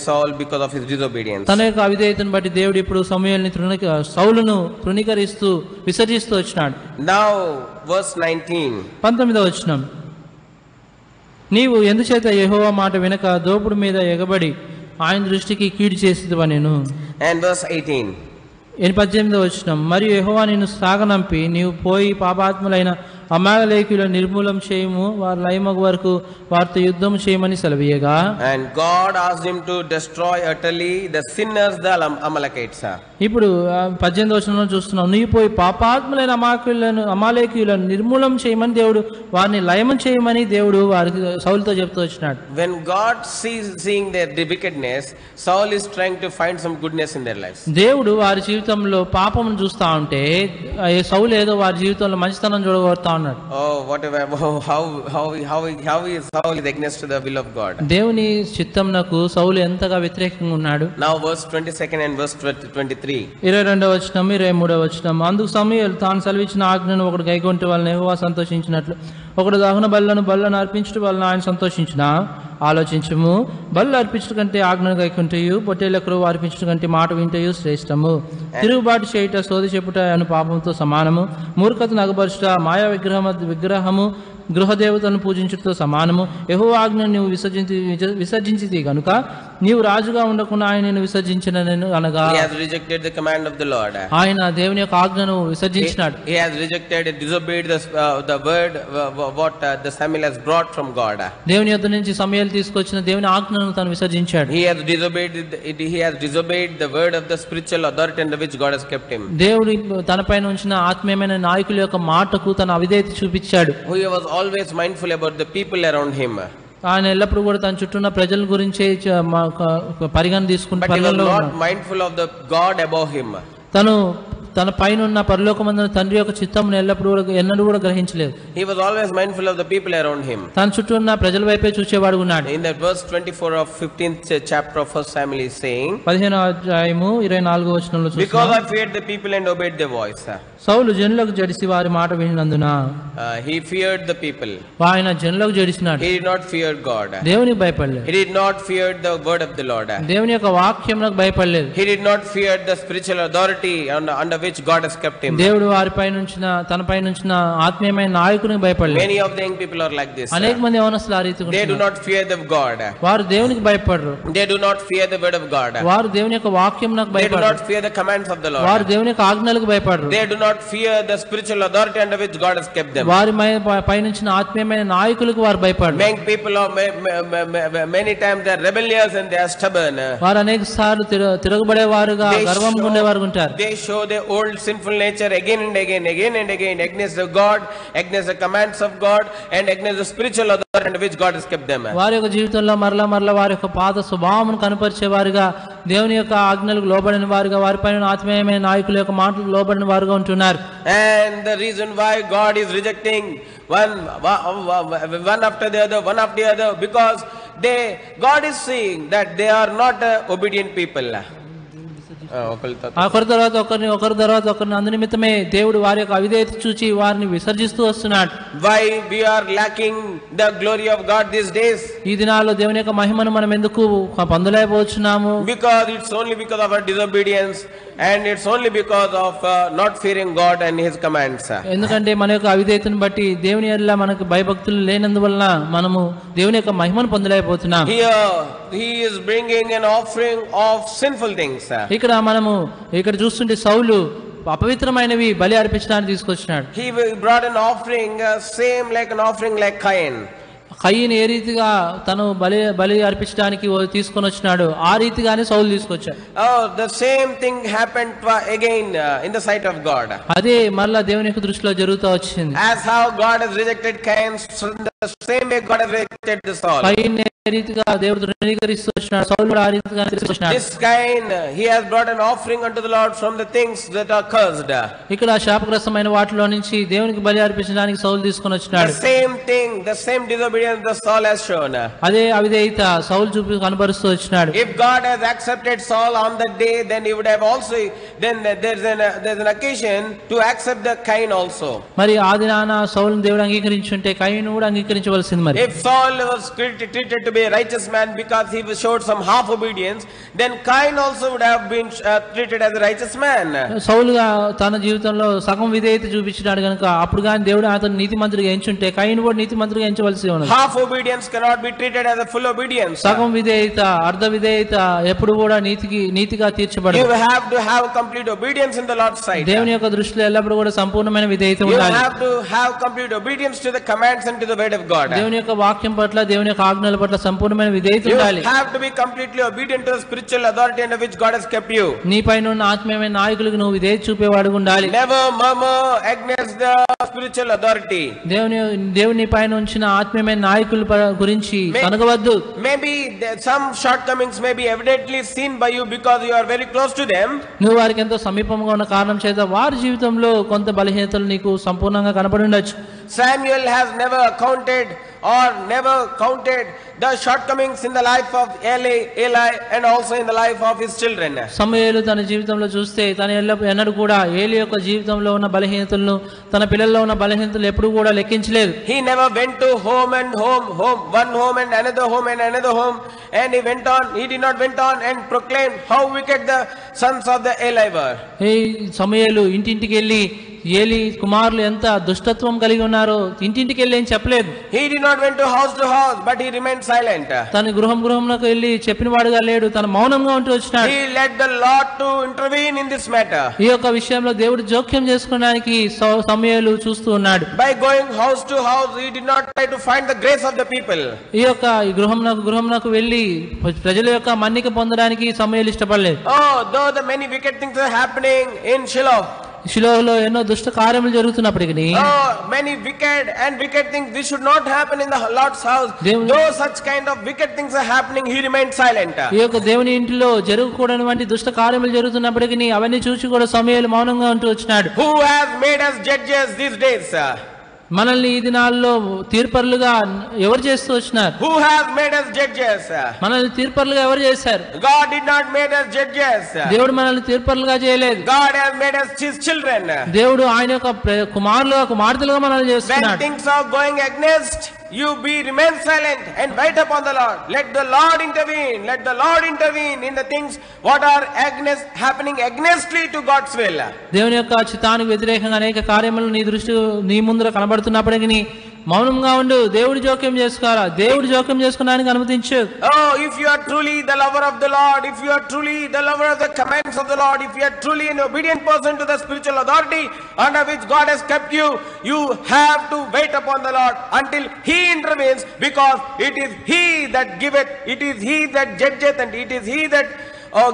Saul because of his disobedience.
తన యొక్క అవిధేయతను బట్టి దేవుడు ఇప్పుడు సమూయేలుని సౌలును తృణీకరిస్తూ విసర్జిస్తూ వచ్చినాడు.
Now verse 19.
19వ వచనం, నీవు ఎందుచేత యెహోవా మాట వినక దోపుడు మీద ఎగబడి ఆయన దృష్టికి కీడు చేసిదివనెను.
And verse 18.
18వ వచనం, మరియు యెహోవా నిన్ను సాగనంపి నీవు పోయి పాపాత్ములైన అమాలేకీయులను నిర్మూలం చేయము, వారి లయమగు వరకు వారితో యుద్ధం చేయమని సెలవీయగా.
And God asked him to destroy utterly the sinners, the Amalekites.
ఇప్పుడు 18వ వచనంలో చూస్తున్నాం, నీవు పోయి పాపాత్ములైన అమాలేకీయులను నిర్మూలం చేయమని దేవుడు వారిని లయమం చేయమని దేవుడు వారికి సౌలుతో చెప్తూ వచ్చినాడు.
When God seeing their wickedness, Saul is trying to find some goodness in their lives.
దేవుడు వారి జీవితంలో పాపమును చూస్తా ఉంటే సౌలు ఏదో వారి జీవితంలో మంచితనం చూడగొడతా ఉన్నాడు.
Oh, whatever, how is Saul is against the will of God.
దేవుని చిత్తంనకు సౌలు ఎంతగా వ్యతిరేకంగా ఉన్నాడు.
Now verse 22 and verse 23.
22వ వచనం 23వ వచనం, అందుకు సమూయేలు తాను సెలవిచ్చిన ఆజ్ఞను ఒకడు గైకొంటే వలన యెహోవా సంతోషించినట్లు ఒకడు దహన బలులను అర్పించడం వలన ఆయన సంతోషించిన. ఆలోచించము, బలు అర్పించడం కంటే ఆజ్ఞను గైకొంటయు పొట్టేళ్ల క్రొవ్వు అర్పించడం కంటే మాట వింటయు శ్రేష్టము. తిరుగుబాటు చేయుట సోది చెప్పుట అను పాపంతో సమానము. మూర్ఖతను అగపరచుట మాయా విగ్రహము గృహదేవతలను పూజించుటతో సమానము. యెహోవా ఆజ్ఞను నీవు విసర్జించితి కనుక నీవు రాజుగా ఉండకుండా ఆయన నిన్ను విసర్జించినను అనగా.
He has rejected the command of the Lord.
ఆయన దేవుని యొక్క ఆజ్ఞను విసర్జించినాడు.
He has rejected and disobeyed the word what the Samuel has brought from God.
దేవుని యొద్ద నుంచి సమూయేలు తీసుకొచ్చిన దేవుని ఆజ్ఞను తాను విసర్జించాడు.
He has disobeyed the word of the spiritual authority under which God has kept him.
దేవుడు తనపైన ఉంచిన ఆత్మీయమైన నాయకుల యొక్క మాటకు తన అవిధేయత చూపించాడు.
He was always mindful about the people around him.
ఆయన ఎల్లప్పుడూ కూడా తన చుట్టూ ఉన్న ప్రజల గురించే పరిగణ తీసుకుంటూ
But he was not mindful of the God above him.
తన పైన ఉన్న పరలోకమందున తండ్రి యొక్క చిత్తమును ఎన్నడూ కూడా గ్రహించలేదు.
He was always mindful of the people around him.
తన చుట్టూ ఉన్న ప్రజల వైపే చూచేవాడు ఉన్నాడు.
In that verse 24 of 15th chapter of 1 Samuel is saying,
15వ అధ్యాయము 24వ వచనంలో చూస్తున్నాం,
because I feared the people and obeyed their voice.
సౌలు జనులకు జడిసి వారి మాట వినినందున.
He feared the people.
ఆయన జనులకు జడిసినాడు.
He did not fear God.
దేవునికి భయపడలేదు.
He did not fear the word of the Lord.
దేవుని యొక్క వాక్యమునకు భయపడలేదు.
He did not fear the spiritual authority under which God has kept him.
దేవుడు వారిపై నుంచిన తనపై నుంచిన ఆత్మీయమైన నాయకునికి భయపడలేదు.
Many of the young people are like this.
అనేక మంది యవనస్తులు ఆ రీతిగా
They do not fear the God.
వారు దేవునికి భయపడరు.
They do not fear the word of God.
వారు దేవుని యొక్క వాక్యమునకు
They do
భయపడరు.
not fear the commands of the Lord.
వారు దేవుని యొక్క ఆజ్ఞలకు భయపడరు.
They do not fear the spiritual authority under which God has kept them.
వారి పై నుంచిన ఆత్మీయమైన నాయకులకు వారు భయపడరు.
Many people are many times they are rebellious and they are stubborn.
వారు అనేక సార్లు తిరగబడేవారుగా గర్వంగా ఉండేవారు ఉంటారు.
They show their old sinful nature again and again against the God, against the commands of God and against the spiritual authority under which God has kept them.
వారి యొక్క జీవితంలో మరలా వారి యొక్క పాత స్వభావమును కనపరిచేవారుగా దేవుని యొక్క ఆజ్ఞలకు లోబడిన వారుగా వారిపైన ఆత్మీయమైన నాయకుల యొక్క మాటలకు లోబడిన వారుగా ఉంటున్నారు.
And the reason why God is rejecting one after the other because God is seeing that they are not obedient people.
ఒకరి తర్వాత ఒకరిని అందునిమిత్తమే దేవుడు వారి యొక్క అవిధేయత చూచి వారిని విసర్జిస్తూ వస్తున్నాడు.
Why we are lacking the glory of God these days?
ఈ దినాల్లో దేవుని యొక్క మహిమను మనం ఎందుకు పొందలేకపోతున్నాము?
Because it's only because of our disobedience and it's only because of not fearing God and His commands.
ఎందుకంటే మన యొక్క అవిధేయతను బట్టి దేవుని యందు మనకు భయభక్తులు లేనందువలన మనము దేవుని యొక్క మహిమను పొందలేకపోతున్నాం.
Here he is bringing an offering of sinful things.
ఇక్కడ చూస్తుంటే సౌలు అపవిత్రమైనవి బలి అర్పించడానికి తీసుకొచ్చినాడు.
He brought an offering same like an offering like Cain.
కయీను ఏ రీతిగా తను బలి అర్పించడానికి తీసుకొని వచ్చినాడు ఆ రీతిగానే సౌలు తీసుకొచ్చాడు.
The same thing happened again in the sight of God.
అదే మరలా దేవుని యొక్క దృష్టిలో జరుగుతూ వచ్చింది.
As how God has rejected Cain's same way God has rejected the Saul.
కయీన్ ఏ రీతిగా దేవుడు తృణీకరిస్తూ వచ్చినాడు, సౌలు కూడా ఆ రీతిగా వచ్చినాడు.
This kind, he has brought an offering unto the Lord from the things that are cursed.
ఇక్కడ శాపగ్రస్తమైన వాటిలో నుంచి దేవునికి బలి అర్పించడానికి సౌలు తీసుకొని వచ్చినాడు.
The same thing, the same disobedience that Saul has shown.
అదే అవిధేయత సౌలు కనబరుస్తూ వచ్చినాడు.
If God has accepted Saul on that day, then he would have also, then there's an occasion to accept the Cain also.
మరి ఆ దినాన సౌలును దేవుడు అంగీకరించుంటే కయీను కూడా అంగీకరించవలసింది. మరి
if Saul was treated to be a righteous man because he showed some half obedience, then Cain also would have been treated as a righteous man.
సౌలుగా తన జీవితంలో సగం విధేయత చూపించినాడు కనుక అప్పుడు కానీ దేవుడు అతను నీతిమంతుడిగా ఎంచుంటే కయీను కూడా నీతిమంతుడిగా ఎంచవలసి ఉన్నది.
half obedience cannot be treated as a full obedience.
సగం విధేయత అర్ధ విధేయత ఎప్పుడు కూడా నీతిగా తీర్చబడదు.
you have to have complete obedience in the Lord's sight.
దేవుని యొక్క దృష్టిలో ఎల్లప్పుడూ కూడా సంపూర్ణమైన విధేయత ఉండాలి.
you have to have complete obedience to the commands and to the word of God.
దేవుని యొక్క వాక్యం పట్ల దేవుని యొక్క ఆజ్ఞల పట్ల సంపూర్ణమైన విధేయత ఉండాలి.
you have to be completely obedient to the spiritual authority under which God has kept you.
నీపైన ఉన్న ఆత్మీయమైన నాయకులకు నువ్వు విధేయత చూపేవాడుగా ఉండాలి.
never murmur against the spiritual authority.
దేవుని పైన ఉంచిన ఆత్మీయమైన నాయకుల గురించి కనగవద్దు.
maybe some shortcomings may be evidently seen by you because you are very close to them.
నువ్వు వారికి ఎంతో సమీపంగా ఉన్న కారణం చేత వారి జీవితంలో కొంత బలహీనతలు నీకు సంపూర్ణంగా కనబడి ఉండొచ్చు.
Samuel has never counted the shortcomings in the life of Eli and also in the life of his children.
సమూయేలు తన జీవితంలో చూస్తే తన ఎన్నడూ కూడా ఏలి యొక్క జీవితంలో ఉన్న బలహీనతలను తన పిల్లల్లో ఉన్న బలహీనతలు ఎప్పుడు కూడా లెక్కించలేదు.
He never went to home one home and another home and he did not went on and proclaimed how wicked the sons of the Eli were.
ఈ సమూయేలు ఇంటింటికి వెళ్ళి ఏలి కుమారులు ఎంత దుష్టత్వం కలిగి ఉన్నారో ఇంటింటికి వెళ్ళి ఏం చెప్పలేదు.
He did not went to house but he remained silent.
తన గృహంలోకి వెళ్ళి చెప్పిన వాడుగా లేడు, తన మౌనంగా ఉంటూ వచ్చినాడు.
He let the Lord to intervene in this matter.
ఈ యొక్క విషయంలో దేవుడు జోక్యం చేసుకోవడానికి సమూయేలు చూస్తూ ఉన్నాడు.
By going house to house, he did not try to find the grace of the people.
ఈ యొక్క గృహంలోకి వెళ్ళి ప్రజల యొక్క మన్నిక పొందడానికి సమూయేలు ఇష్టపడలేదు.
Oh, though the many wicked things are happening in Shiloh.
షిలోహులో ఎన్నో దుష్ట కార్యములు జరుగుతున్నప్పటికీ
many wicked things this should not happen in the Lord's house. Though such kind of wicked things are happening, he remained silent.
ఈ యొక్క దేవుని ఇంటిలో జరగకూడని వంటి దుష్ట కార్యములు జరుగుతున్నప్పటికీ అవన్నీ చూసి కూడా సమూయేలు మౌనంగా ఉంటూ వచ్చినాడు.
Who has made us judges these days?
మనల్ని ఈ దినాల్లో తీర్పరులుగా ఎవరు చేస్తూ వచ్చినారు?
Who has made us judges?
మనల్ని తీర్పరులుగా ఎవరు చేశారు?
God did not made us judges.
దేవుడు మనల్ని తీర్పరులుగా చేయలేదు.
God has made us his children.
దేవుడు ఆయన యొక్క కుమార్తెలుగా మనల్ని చేస్తున్నాడు.
When things are going against, you remain silent and wait upon the Lord. Let the Lord intervene. Let the Lord intervene in the things what are happening againstly to God's will.
దేవుని యొక్క చిత్తానికి వ్యతిరేకంగా అనేక కార్యములు నీ ముందర కనబడుతున్నప్పటికీ మౌనంగా ఉండు. దేవుడు జోక్యం చేసుకోవాలా, దేవుడు జోక్యం చేసుకోవడానికి అనుమతించు.
Oh, if you are truly the lover of the Lord, if you are truly the lover of the commands of the Lord, if you are truly an obedient person to the spiritual authority under which God has kept you, you have to wait upon the Lord until he intervenes, because it is he that giveth, it is he that judgeth, and it is he that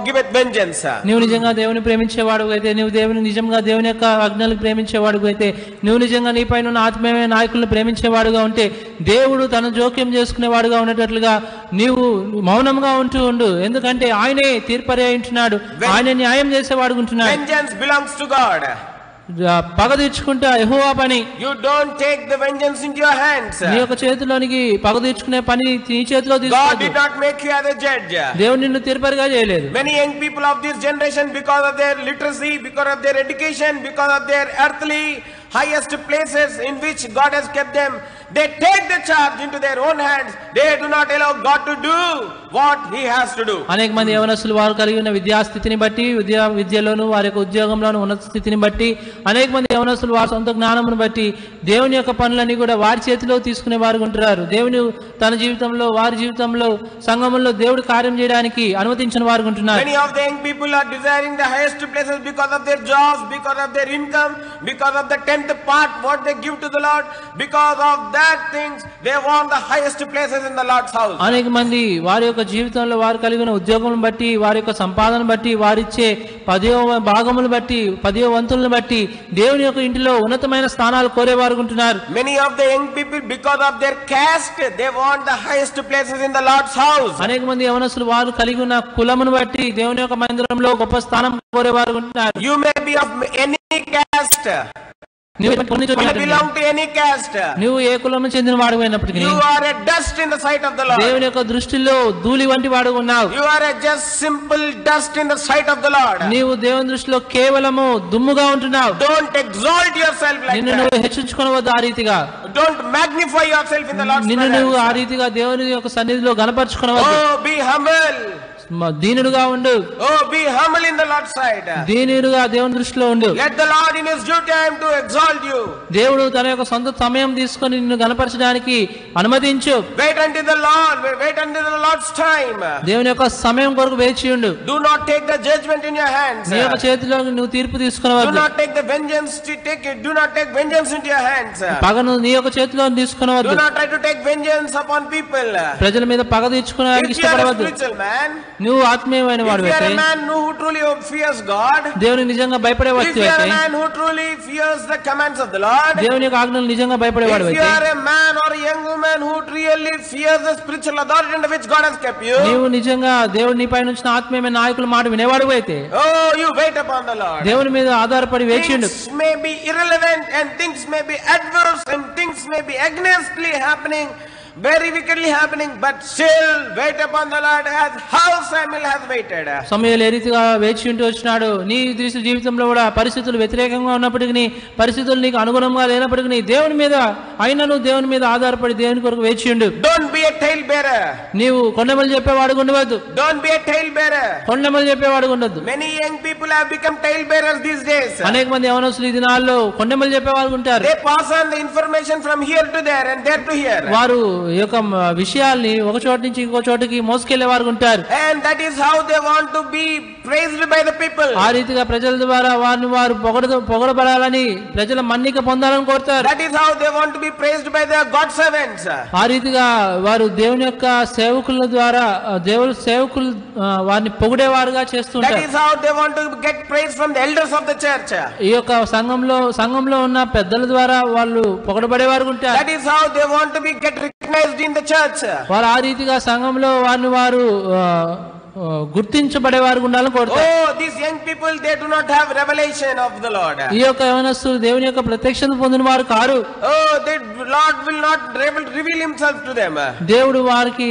giveth vengeance.
నీవు నిజంగా దేవుని ప్రేమించేవాడు అయితే, నీవు నిజంగా దేవుని యొక్క ఆజ్ఞలను ప్రేమించేవాడు అయితే, నువ్వు నిజంగా నీ పైన ఉన్న ఆత్మీయమైన నాయకులను ప్రేమించేవాడుగా ఉంటే దేవుడు తన జోక్యం చేసుకునేవాడుగా ఉండేటట్లుగా నీవు మౌనంగా ఉండు. ఎందుకంటే ఆయనే తీర్పరి ఉంటున్నాడు, ఆయన న్యాయం చేసేవాడు ఉంటున్నాడు.
Vengeance belongs to God.
పగ తీర్చుకుంటే యెహోవా పని.
You don't take the vengeance into your hands.
నీ యొక్క చేతిలోనికి పగ తీర్చుకునే పని నీ చేతిలో తీసుకోవద్దు.
God did not make you as a judge.
దేవుడు నిన్ను తీర్పరిగా చేయలేదు.
Many young people of this generation, because of their literacy, because of their education, because of their earthly highest places in which God has kept them, they take the charge into their own hands. They do not allow God to do what he has to do.
అనేక మంది యవనస్తులు వారు కలిగి ఉన్న విద్యాస్థితిని బట్టి, విద్యలోను వారి యొక్క ఉద్యోగంలోను ఉన్నత స్థితిని బట్టి, అనేక మంది యవనస్తులు వారి సొంత జ్ఞానమును బట్టి దేవుని యొక్క పనులన్నీ కూడా వారి చేతిలో తీసుకునే వారు ఉంటున్నారు. దేవుని తన జీవితంలో, వారి జీవితంలో, సంఘంలో దేవుడు కార్యం చేయడానికి అనుమతించిన వారు ఉంటున్నారు.
Many of the young people are desiring the highest places because of their jobs, because of their income, because of the tenth part what they give to the Lord. Because of that things they want the highest places in the Lord's house.
అనేక మంది వారి యొక్క యొక్క జీవితంలో వారు కలిగిన ఉద్యోగం బట్టి, వారి యొక్క సంపాదన బట్టి, వారిచ్చే 10వ భాగములు బట్టి, 10వ వంతులను బట్టి దేవుని యొక్క ఇంటిలో ఉన్నతమైన స్థానాలు కోరేవారు ఉంటున్నారు.
Many of the young people, because of their caste, they want the highest places in the Lord's house.
అనేక మంది యవనస్తులు వారు కలిగి ఉన్న కులమును బట్టి దేవుని యొక్క మందిరంలో గొప్ప స్థానం కోరేవారు ఉంటున్నారు.
You may be of any caste. You belong to any caste.
నువ్వు ఏ కులము చెందిన వాడివైనప్పటికీ
You are a dust in the sight of the Lord.
దేవుని యొక్క దృష్టిలో ధూళి వంటి వాడు ఉన్నావు.
You are a just simple dust in the sight of the Lord.
నీవు దేవుని దృష్టిలో కేవలము దుమ్ముగా ఉంటున్నావు.
Don't exalt yourself like
నిన్ను
that.
నువ్వు హెచ్చించుకొనవద్దు ఆ రీతిగా.
Don't magnify yourself in the Lord's
నిన్ను నువ్వు ఆ
presence.
రీతిగా దేవుని యొక్క సన్నిధిలో గణపరచుకొనవద్దు.
Oh, be humble.
దీనుడుగా ఉండు.
Oh, be humble in the Lord's sight.
దీనుడుగా దేవుని దృష్టిలో ఉండు.
Let the Lord in His due time to exalt you.
దేవుడు తన యొక్క సొంత సమయం తీసుకొని నిన్ను గణపరచడానికి అనుమతించు.
Wait until the Lord. Wait until the Lord's time.
దేవుని యొక్క సమయం కొరకు వేచి ఉండు.
Do not take the judgment in your hands.
నీ యొక్క చేతిలో నువ్వు తీర్పు
Do
తీసుకొనవద్దు.
not take the vengeance to take it. Do not take vengeance into your hands.
పగను నీ యొక్క చేతిలో
Do
తీసుకొనవద్దు.
not try to take vengeance upon people.
ప్రజల మీద పగ తీర్చుకోవడానికి
If you are a
ఇష్టపడవద్దు.
spiritual man,
నువ్వు ఆత్మీయమైన
if you
వాడు
are
అయితే,
a man who truly fears God,
దేవుని నిజంగా భయపడే
if
వ్యక్తి
you are
అయితే,
a man who truly fears the commands of the Lord,
దేవుని యొక్క ఆజ్ఞలు నిజంగా భయపడేవాడు
if you
అయితే,
are a man or a young woman who really fears the spiritual authority under which God has kept you,
నీవు నిజంగా దేవుడి నీపై నుంచి ఆత్మీయమైన నాయకుల మాట వినేవాడు అయితే,
oh, you wait upon the Lord.
దేవుని మీద ఆధారపడి వేచిండు.
Things may be irrelevant and things may be adverse and things may be againstly happening, very wickedly happening, but still wait upon the Lord as how Samuel has waited.
సమయాలు ఏ రీతిగా వేచి ఉంటూ వచ్చినాడు. నీ జీవితంలో కూడా పరిస్థితులు వ్యతిరేకంగా ఉన్నప్పటికీ, పరిస్థితులు నీకు అనుగుణంగా లేనప్పటికీ దేవుని మీద అయినను దేవుని మీద ఆధారపడి దేవుని కొరకు వేచి ఉండు.
Don't be a tale bearer.
నీవు కొండమలు చెప్పేవాడు ఉండవద్దు.
Don't be a tale bearer.
కొండమలు చెప్పేవాడు ఉండద్దు.
Many young people have become tale bearers these days.
అనేక మంది యవనస్తులు ఈ దినాల్లో కొండమలు చెప్పేవాళ్ళు ఉంటారు.
They pass on the information from here to there and there to here.
వారు ఈ యొక్క విషయాల్ని ఒక చోటు నుంచి ఇంకో చోటుకి మోసుకెళ్లే వారు ఉంటారు.
And that is how they want to be praised by the people.
ఆ రీతిగా ప్రజల ద్వారా వారు పొగడబడాలని, ప్రజల మన్నిక పొందాలని కోరుతారు.
That is how they want to be praised by the God servants.
ఆ రీతిగా వారు దేవుని యొక్క సేవకుల ద్వారా సేవకులు వారిని పొగిడేవారుగా
That
చేస్తుంటారు.
is how they want to get praise from the elders of the church.
ఈ యొక్క సంఘంలో ఉన్న పెద్దల ద్వారా వాళ్ళు పొగడబడేవారు ఉంటారు.
That is how they want to be get recognized in the church.
వారు ఆ రీతిగా సంఘంలో వారు గుర్తించబడేవారు ఉండాలని కోరుతారు.
Oh, these young people, they do not have revelation of the Lord.
ఈ యొక్క యవనస్తులు దేవుని యొక్క ప్రత్యక్షత పొందిన వారు car.
Oh, the Lord will not reveal Himself to them.
దేవుడు వారికి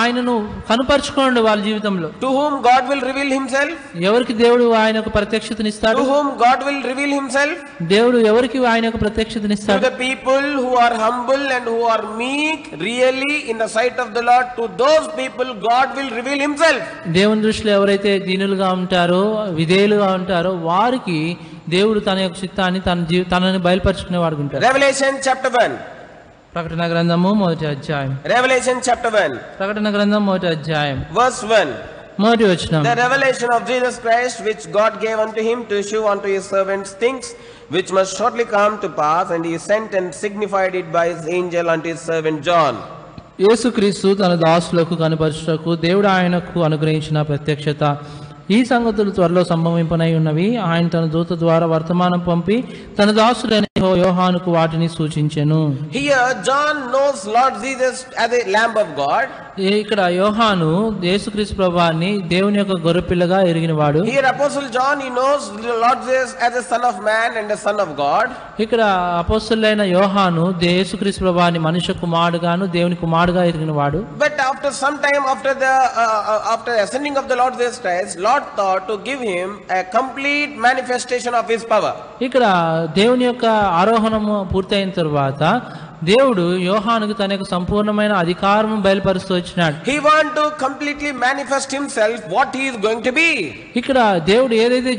ఆయనను కనుపరుచుకోండి వాళ్ళ జీవితంలో.
To whom God will reveal Himself?
ఎవరికి దేవుడు ఆయన యొక్క ప్రత్యక్షతనిస్తాడు?
To whom God will reveal Himself?
దేవుడు ఎవరికి ఆయన యొక్క
To
ప్రత్యక్షతనిస్తాడు?
the people who are humble and who are meek, really in the sight of the Lord. To those people, God will reveal Himself.
దేవుని దృష్టిలో ఎవరైతే దీనులుగా ఉంటారో, విధేయులుగా ఉంటారో వారికి దేవుడు తన యొక్క చిత్తాన్ని తనని బయలుపరుచుకునే వాడు ఉంటారు.
Revelation chapter 1.
ప్రకటన గ్రంథము 1వ అధ్యాయం.
Revelation chapter 1.
ప్రకటన గ్రంథం 1వ అధ్యాయం
Verse 1.
1వ వచనం.
The revelation of Jesus Christ, which God gave unto Him to shew unto His servants things which must shortly come to pass, and He sent and signified it by His angel unto His servant John.
యేసుక్రీస్తు తన దాసులకు కనపరచుటకు దేవుడు ఆయనకు అనుగ్రహించిన ప్రత్యక్షత. ఈ సంగతులు త్వరలో సంభవింపనై ఉన్నవి. ఆయన తన దూత ద్వారా వర్తమానం పంపి తన దాసుడైన యోహానుకు వాటిని సూచించెను.
Here John knows Lord Jesus as a lamb of God.
ఇక్కడ యోహాను యేసుక్రీస్తు ప్రభువాన్ని దేవుని యొక్క గొర్రెపిల్లగా ఎరిగినవాడు.
Here Apostle John, he knows Lord Jesus as a son of man and a son of God.
ఇక్కడ అపోస్తలుడైన యోహాను యేసుక్రీస్తు ప్రభువాన్ని మనుష్య కుమారుడుగాను దేవుని కుమారుడుగా ఎరిగినవాడు.
But after some time, after ascending of the Lord Jesus Christ, Lord thought to give him a complete manifestation of His power.
ఇక్కడ దేవుని యొక్క ఆరోహణము పూర్తయిన తరువాత దేవుడు యోహానుకు తన యొక్క సంపూర్ణమైన అధికారం బయలుపరుస్తూ వచ్చినాడు.
He want to completely manifest Himself what He is going to be.
ఇక్కడ దేవుడు ఏదైతే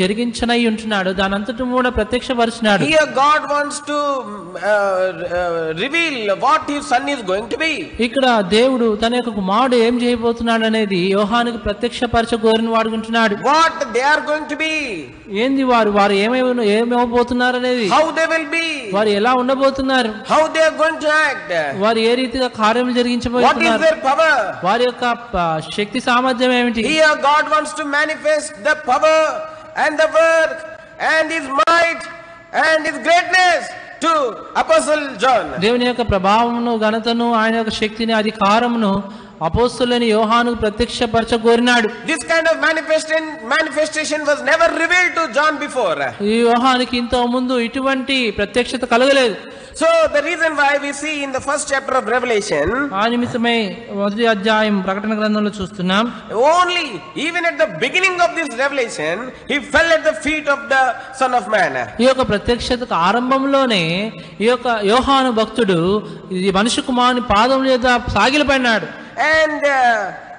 జరిగించనై ఉంటున్నాడో దాని అంతటా కూడా ప్రత్యక్షపరిచినాడు.
Here God wants to reveal what His son is going to be.
ఇక్కడ దేవుడు తన యొక్క కుమారుడు ఏం చేయబోతున్నాడు అనేది యోహానుకు ప్రత్యక్షపరచ కోరిన వాడుకుంటున్నాడు.
What they are going to be.
ఏంది వారు ఏమవబోతున్నారు అనేది,
how they will be,
వారు ఎలా ఉండబోతున్నారు,
how they are going to act,
వారు ఏ రీతిగా కార్యములు
what is
జరిగించబోతున్నారు,
their power.
వారి యొక్క శక్తి సామర్థ్యం ఏమిటి.
Here God wants to manifest the power and the work and his might and his greatness to Apostle John.
దేవుని యొక్క ప్రభావమును ఘనతను ఆయన యొక్క శక్తిని అధికారమును అపోస్తలుని యోహానుకు ప్రత్యక్షపరచగోరినాడు.
This kind of manifestation was never revealed to John before.
ఈ యోహానుకి ఇంత ముందు ఇటువంటి ప్రత్యక్షత కలగలేదు.
So the reason why we see in the first chapter of Revelation,
ఆ నిమిత్తమై మొదటి అధ్యాయం ప్రకటన గ్రంథంలో చూస్తున్నాం,
only even at the beginning of this revelation he fell at the feet of the Son of Man.
ఈ యొక్క ప్రత్యక్షతకు ఆరంభంలోనే ఈ యొక్క యోహాను భక్తుడు ఈ మనుష్య కుమారుని పాదముల మీద సాగిలపడినాడు.
And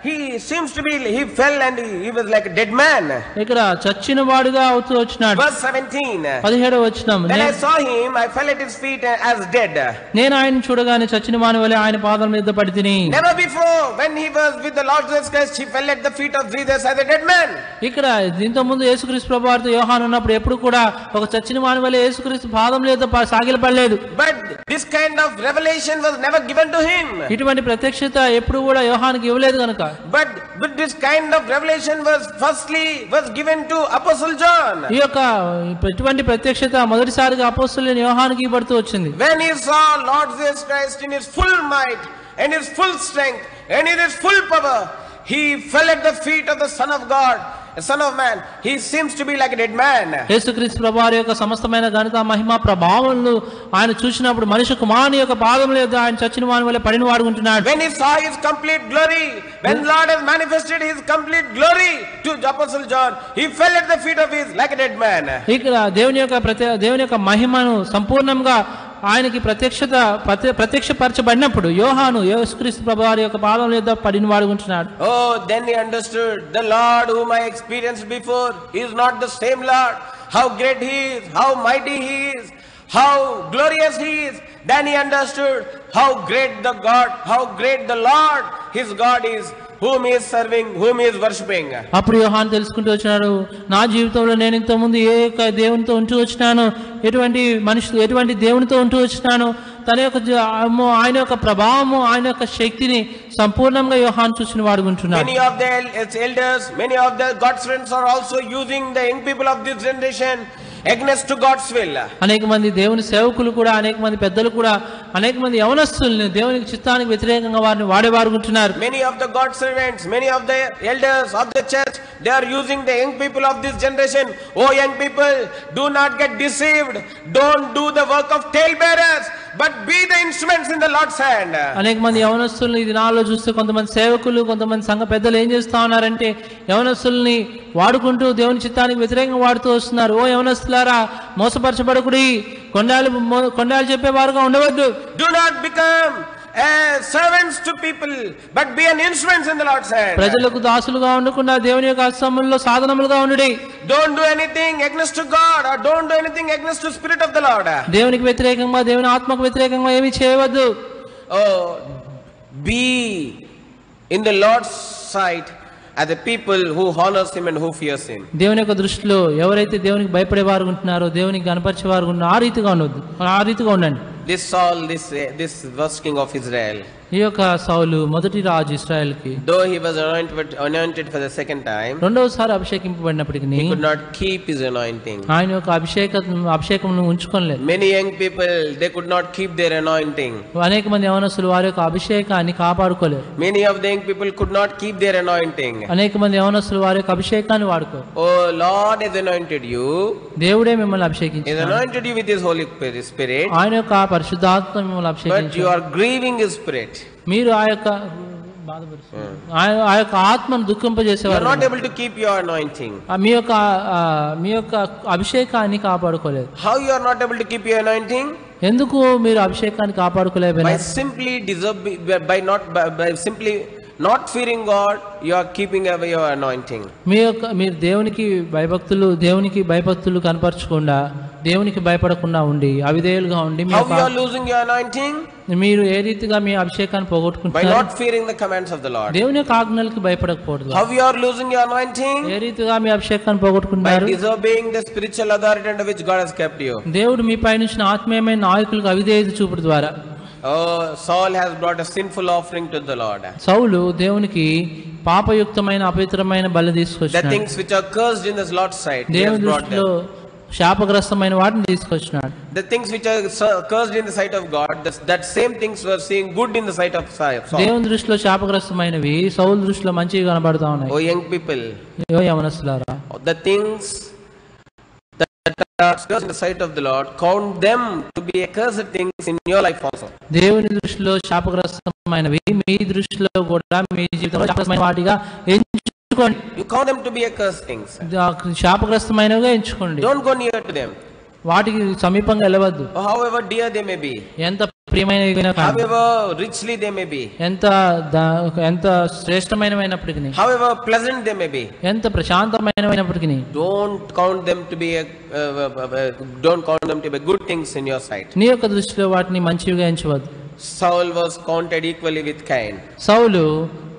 he seems to be, he fell and he was like a dead man.
ఇక్కడ చచ్చిన వాడుగా అవుతూ వచ్చినాడు.
Verse 17.
17వ వచనం,
When I saw him, I fell at his feet as dead.
నేను ఆయన చూడగానే చచ్చిన వాని వలె ఆయన పాదముల మీద పడి తిని.
Never before when he was with the Lord Jesus Christ, he fell at the feet of Jesus as a dead man.
ఇక్కడ దీంతో ముందు యేసుక్రీస్తు ప్రభువారితో యోహాను ఉన్నప్పుడు ఎప్పుడు కూడా ఒక చచ్చిన వాని వలె యేసుక్రీస్తు పాదముల మీద సాగిలపడలేదు.
But this kind of revelation was never given to him.
ఇటువంటి ప్రత్యక్షత ఎప్పుడు కూడా యోహానుకి ఇవ్వలేదు కనుక.
But this kind of revelation was given to Apostle John.
ఈ యొక్క ఇటువంటి ప్రత్యక్షత మొదటిసారిగా అపోస్తలుని యోహానుకి ఇవ్వబడుతూ వచ్చింది.
When he saw Lord Jesus Christ in his full might and his full strength and in his full power, he fell at the feet of the Son of God, a Son of Man. He seems to be like a dead man.
యేసుక్రీస్తు ప్రభువారి యొక్క సమస్తమైన ఘనత మహిమ ప్రభావములను ఆయన చూసినప్పుడు మనిషి కుమారుని యొక్క పాదముల మీద ఆయన చచ్చిన వాని వలె పడిన వాడుకుంటున్నాడు.
When he saw his complete glory, when Lord has manifested his complete glory to the Apostle John, he fell at the feet of his like a dead man.
ఇక్కడ దేవుని యొక్క మహిమను సంపూర్ణంగా ఆయనకి ప్రత్యక్షపరచబడినప్పుడు యోహాను యేసుక్రీస్తు ప్రభువారి యొక్క పాదముల మీద పడిన వాడుకుంటున్నాడు.
Oh, then he understood the Lord whom I experienced before is not the same Lord. How great he is, how mighty he is, how glorious he is. Then he understood how great the God, how great the Lord his God is, whom he is serving, whom he is worshipping.
అప్పుడు యోహాను తెలుసుకుంటూ వచ్చినాడు, నా జీవితంలో నేను ఇంత ముందు ఏ యొక్క దేవునితో ఉంటూ వచ్చినాను, ఎటువంటి దేవునితో ఉంటూ వచ్చినాను, తన యొక్క ఆయన యొక్క ప్రభావము ఆయన యొక్క శక్తిని సంపూర్ణంగా యోహాను చూసిన వాడుకుంటున్నాడు.
Many of the elders, many of the God's friends are also using the young people of this generation against to God's will.
అనేక మంది దేవుని సేవకులు కూడా, అనేక మంది పెద్దలు కూడా, అనేక మంది యవనస్తుల్ని దేవునికి చిత్తానికి వ్యతిరేకంగా వారిని వాడుకుంటున్నారు.
Many of the God servants, many of the elders of the church, they are using the young people of this generation. Oh young people, do not get deceived. Don't do the work of talebearers, but be the instruments in the Lord's hand.
అనేక మంది యవనస్తుల్ని ఈ దినాల్లో చూస్తే కొంతమంది సేవకులు, కొంతమంది సంఘ పెద్దలు ఏం చేస్తా ఉన్నారంటే యవనస్తుల్ని వాడుకుంటూ దేవుని చిత్తానికి వ్యతిరేకంగా వాడుతూ వస్తున్నారు. ఓ యవనస్తులారా, మోసపరచబడకుడి, కొండాలు చెప్పేవారుగా ఉండవద్దు.
Do not become servants to people, but be an instruments in the Lord's hand.
ప్రజలకు దాసులుగా ఉండకుండా దేవుని యొక్క హస్తములలో సాధనములుగా ఉండుడి.
Don't do anything against to God, or don't do anything against the Spirit of the Lord.
దేవునికి వ్యతిరేకంగా, దేవుని ఆత్మకు వ్యతిరేకంగా ఏమీ చేయవద్దు.
Oh, be in the Lord's sight as a people who honors him and who fears him.
దేవుని యొక్క దృష్టిలో ఎవరైతే దేవునికి భయపడేవారు ఉంటున్నారో, దేవునికి కనపరిచేవారు ఉంటున్నారో ఆ రీతిగా ఉండండి.
This Saul, this was king of Israel.
ఈ యొక్క సౌలు మొదటి రాజు ఇశ్రాయేలుకి,
though he was anointed for the second time,
రెండవసారి అభిషేకింపబడినప్పటికీ
he could not keep his anointing.
ఆయన యొక్క అభిషేకమును ఉంచుకోలేదు.
Many young people, they could not keep their anointing.
అనేక మంది యవనస్తులు వారి యొక్క అభిషేకాన్ని కాపాడుకోలేదు.
Many of the young people could not keep their anointing.
అనేక మంది యవనస్తులు వారి యొక్క అభిషేకాన్ని వాడుకోలేదు.
Oh, Lord has anointed you.
దేవుడే మిమ్మల్ని అభిషేకించాడు.
He anointed you with his Holy Spirit.
ఆయన యొక్క పరిశుద్ధాత్మ మిమ్మల్ని అభిషేకించాడు.
But you are grieving his spirit.
మీరు ఆ యొక్క ఆత్మను దుఃఖింపజేసేవారు.
You are not able to keep your anointing.
మీ యొక్క అభిషేకాన్ని కాపాడుకోలేదు.
How you are not able to keep your anointing?
ఎందుకు మీరు అభిషేకాన్ని కాపాడుకోలేదు?
By simply not fearing God, you are keeping away your anointing.
మీరు దేవునికి భయభక్తులు కనపరచకుండా, దేవునికి భయపడకుండా ఉండి, అవిధేయులుగా ఉండి,
how you are losing your anointing?
మీరు ఏ రీతిగా మీ అభిషేకాన్ని
By
పోగొట్టుకుంటున్నారు?
not fearing the commands of the Lord.
దేవుని యొక్క ఆజ్ఞలకు భయపడకపోవడం.
How you are losing your anointing?
ఏ రీతిగా మీ అభిషేకాన్ని
By
పోగొట్టుకుంటున్నారు?
disobeying the spiritual authority under which God has kept you.
దేవుడు మీ పై నుంచి ఆత్మీయమైన నాయకులకు అవిధేయత చూపుడు ద్వారా.
Oh, Saul has brought a sinful offering to the Lord.
సౌలు దేవునికి పాపయుక్తమైన అపవిత్రమైన బలి
The
తీసుకొచ్చాడు.
things which are cursed in the Lord's sight, he has
దేవుని
brought
దృష్టిలో
them.
శాపగ్రస్తమైన వాటిని తీసుకొచ్చినాడు.
The things which are cursed in the sight of God, that same things were seeing good in the sight of Saul.
దేవుని దృష్టిలో శాపగ్రస్తమైనవి సౌలు దృష్టిలో మంచిగా కనబడతా ఉన్నాయి.
Oh, young people,
యో యవనస్తులారా,
the things that are cursed in the sight of the Lord, count them to be accursed things in your life also.
దేవుని దృష్టిలో శాపగ్రస్తమైనవి మీ దృష్టిలో కూడా మీ జీవితంలో శాపగ్రస్తమైన వాటిగా ఎంచుకోండి.
You count them to be accursed things.
శాపగ్రస్తమైనవిగా ఎంచుకోండి.
Don't go near to them.
వాటికి సమీపంగా వెళ్ళవద్దు.
However dear they may be,
ఎంత ప్రియమైనవిగా కానీ,
however richly they may be,
ఎంత శ్రేష్టమైనవైనప్పటికీ,
however pleasant they may be,
ఎంత ప్రశాంతమైనవైనప్పటికీ
don't count them to be good things in your sight.
నీ యొక్క దృష్టిలో వాటిని మంచివిగా ఎంచవద్దు.
Saul was counted equally with Cain
సౌలు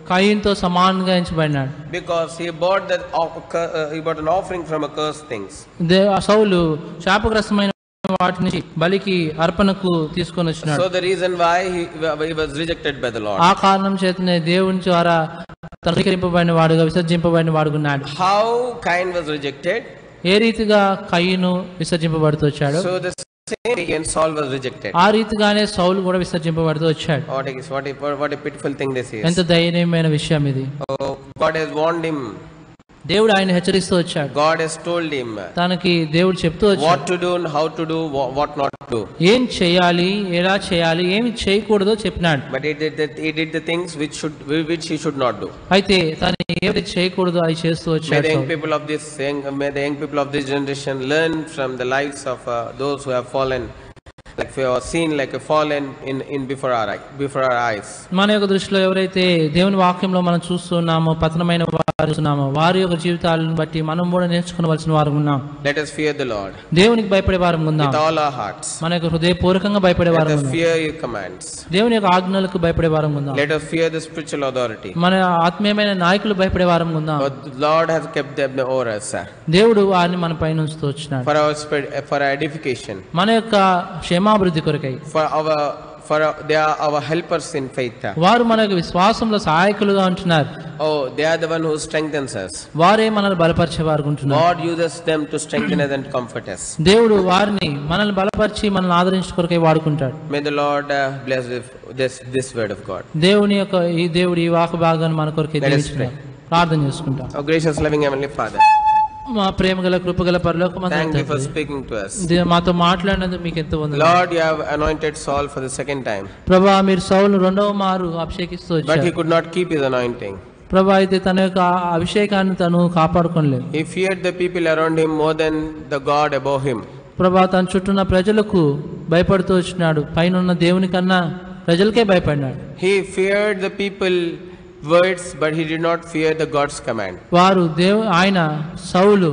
కయీనుతో సమానంగా ఎంచబడినాడు.
because he brought an offering from accursed things.
సౌలు శాపగ్రస్తమైన వాటి నుంచి బలికి అర్పణకు తీసుకొని వచ్చినాడు.
So the reason why he was rejected by the Lord.
ఆ కారణం చేతనే దేవుని ద్వారా తృణీకరింపబడిన వాడుగా విసర్జింపబడిన వాడుకున్నాడు.
How Cain was rejected?
ఏ రీతిగా కయీను విసర్జింపబడుతూ వచ్చాడు,
So the same again Saul was rejected.
ఆ రీతిగానే సౌలు కూడా విసర్జింపబడుతూ వచ్చాడు.
What a pitiful thing this is.
ఎంత దయనీయమైన విషయం ఇది.
Oh, God has warned him.
దేవుడు ఆయన హెచ్చరిస్తూ వచ్చాడు.
God has told him
తనకి దేవుడు చెప్తూ వచ్చాడు
what to do and how to do, what not to do.
ఏం చేయాలి, ఎలా చేయాలి, ఏమి చేయకూడదో చెప్పినాడు.
But he did the things which he should not do.
అయితే తను ఏది చేయకూడదో అది చేస్తూ
May
వచ్చాడు.
the young people of this generation learn from the lives of those who have fallen, like we have seen, like a fallen in before our eyes.
మన యొక్క దృష్టిలో ఎవరైతే దేవుని వాక్యంలో మనం చూస్తున్నామో పతనమైన వారు చూస్తున్నామో వారి యొక్క జీవితాలను బట్టి మనం కూడా నేర్చుకోవలసిన వారు ఉన్నాం.
Let us fear the Lord
దేవునికి భయపడే వారు ఉందాం.
with all our hearts.
మన యొక్క హృదయపూర్వకంగా భయపడే
Let
వారు
us
ఉందాం.
fear your commands.
దేవుని యొక్క ఆజ్ఞలకు భయపడే వారు ఉందాం.
Let us fear the spiritual authority.
మన ఆత్మీయమైన నాయకులు భయపడే వారు ఉందాం.
But the Lord has kept them over us
దేవుడు వారిని మన పైన ఉంచుతూ వచ్చినాడు
for our edification.
మన యొక్క క్షేమాభివృద్ధి కొరకై.
They are our helpers in faith.
వారు మనకు విశ్వాసంలో సహాయకులుగా ఉంటున్నారు.
Oh, they are the one who strengthens us.
వారే మనల్ని బలపరిచేవారు ఉంటున్నారు.
God uses them to strengthen us and comfort us.
దేవుడు వారిని మనల్ని బలపరిచి మనల్ని ఆదరించే కొరకై వాడుకుంటాడు.
May the Lord bless this word of God.
దేవుడి ఈ వాక్య భాగాన్ని మన కొరకై దీవించును. ప్రార్థన చేసుకుంటాం.
Oh gracious loving heavenly Father,
మా ప్రేమగల కృపగల పరలోకమందు
thank you for speaking to us.
మాతో మాట్లాడినందుకు మీకు ఎంతో వందనాలు.
Lord, you have anointed Saul for the second time,
ప్రభువా మీరు సౌలును రెండవ మారు అభిషేకిస్తూ
but
వచ్చారు.
he could not keep his anointing.
ప్రభువా అయితే తన యొక్క అభిషేకాన్ని తను కాపాడుకోలేదు.
He feared the people around him more than the God above him.
ప్రభువా తన చుట్టూన్న ప్రజలకు భయపడుతూ వచ్చినాడు, పైన ఉన్న దేవుని కన్నా ప్రజలకే భయపడినాడు.
He feared the people words, but he did not fear the God's command.
ఆయన సౌలు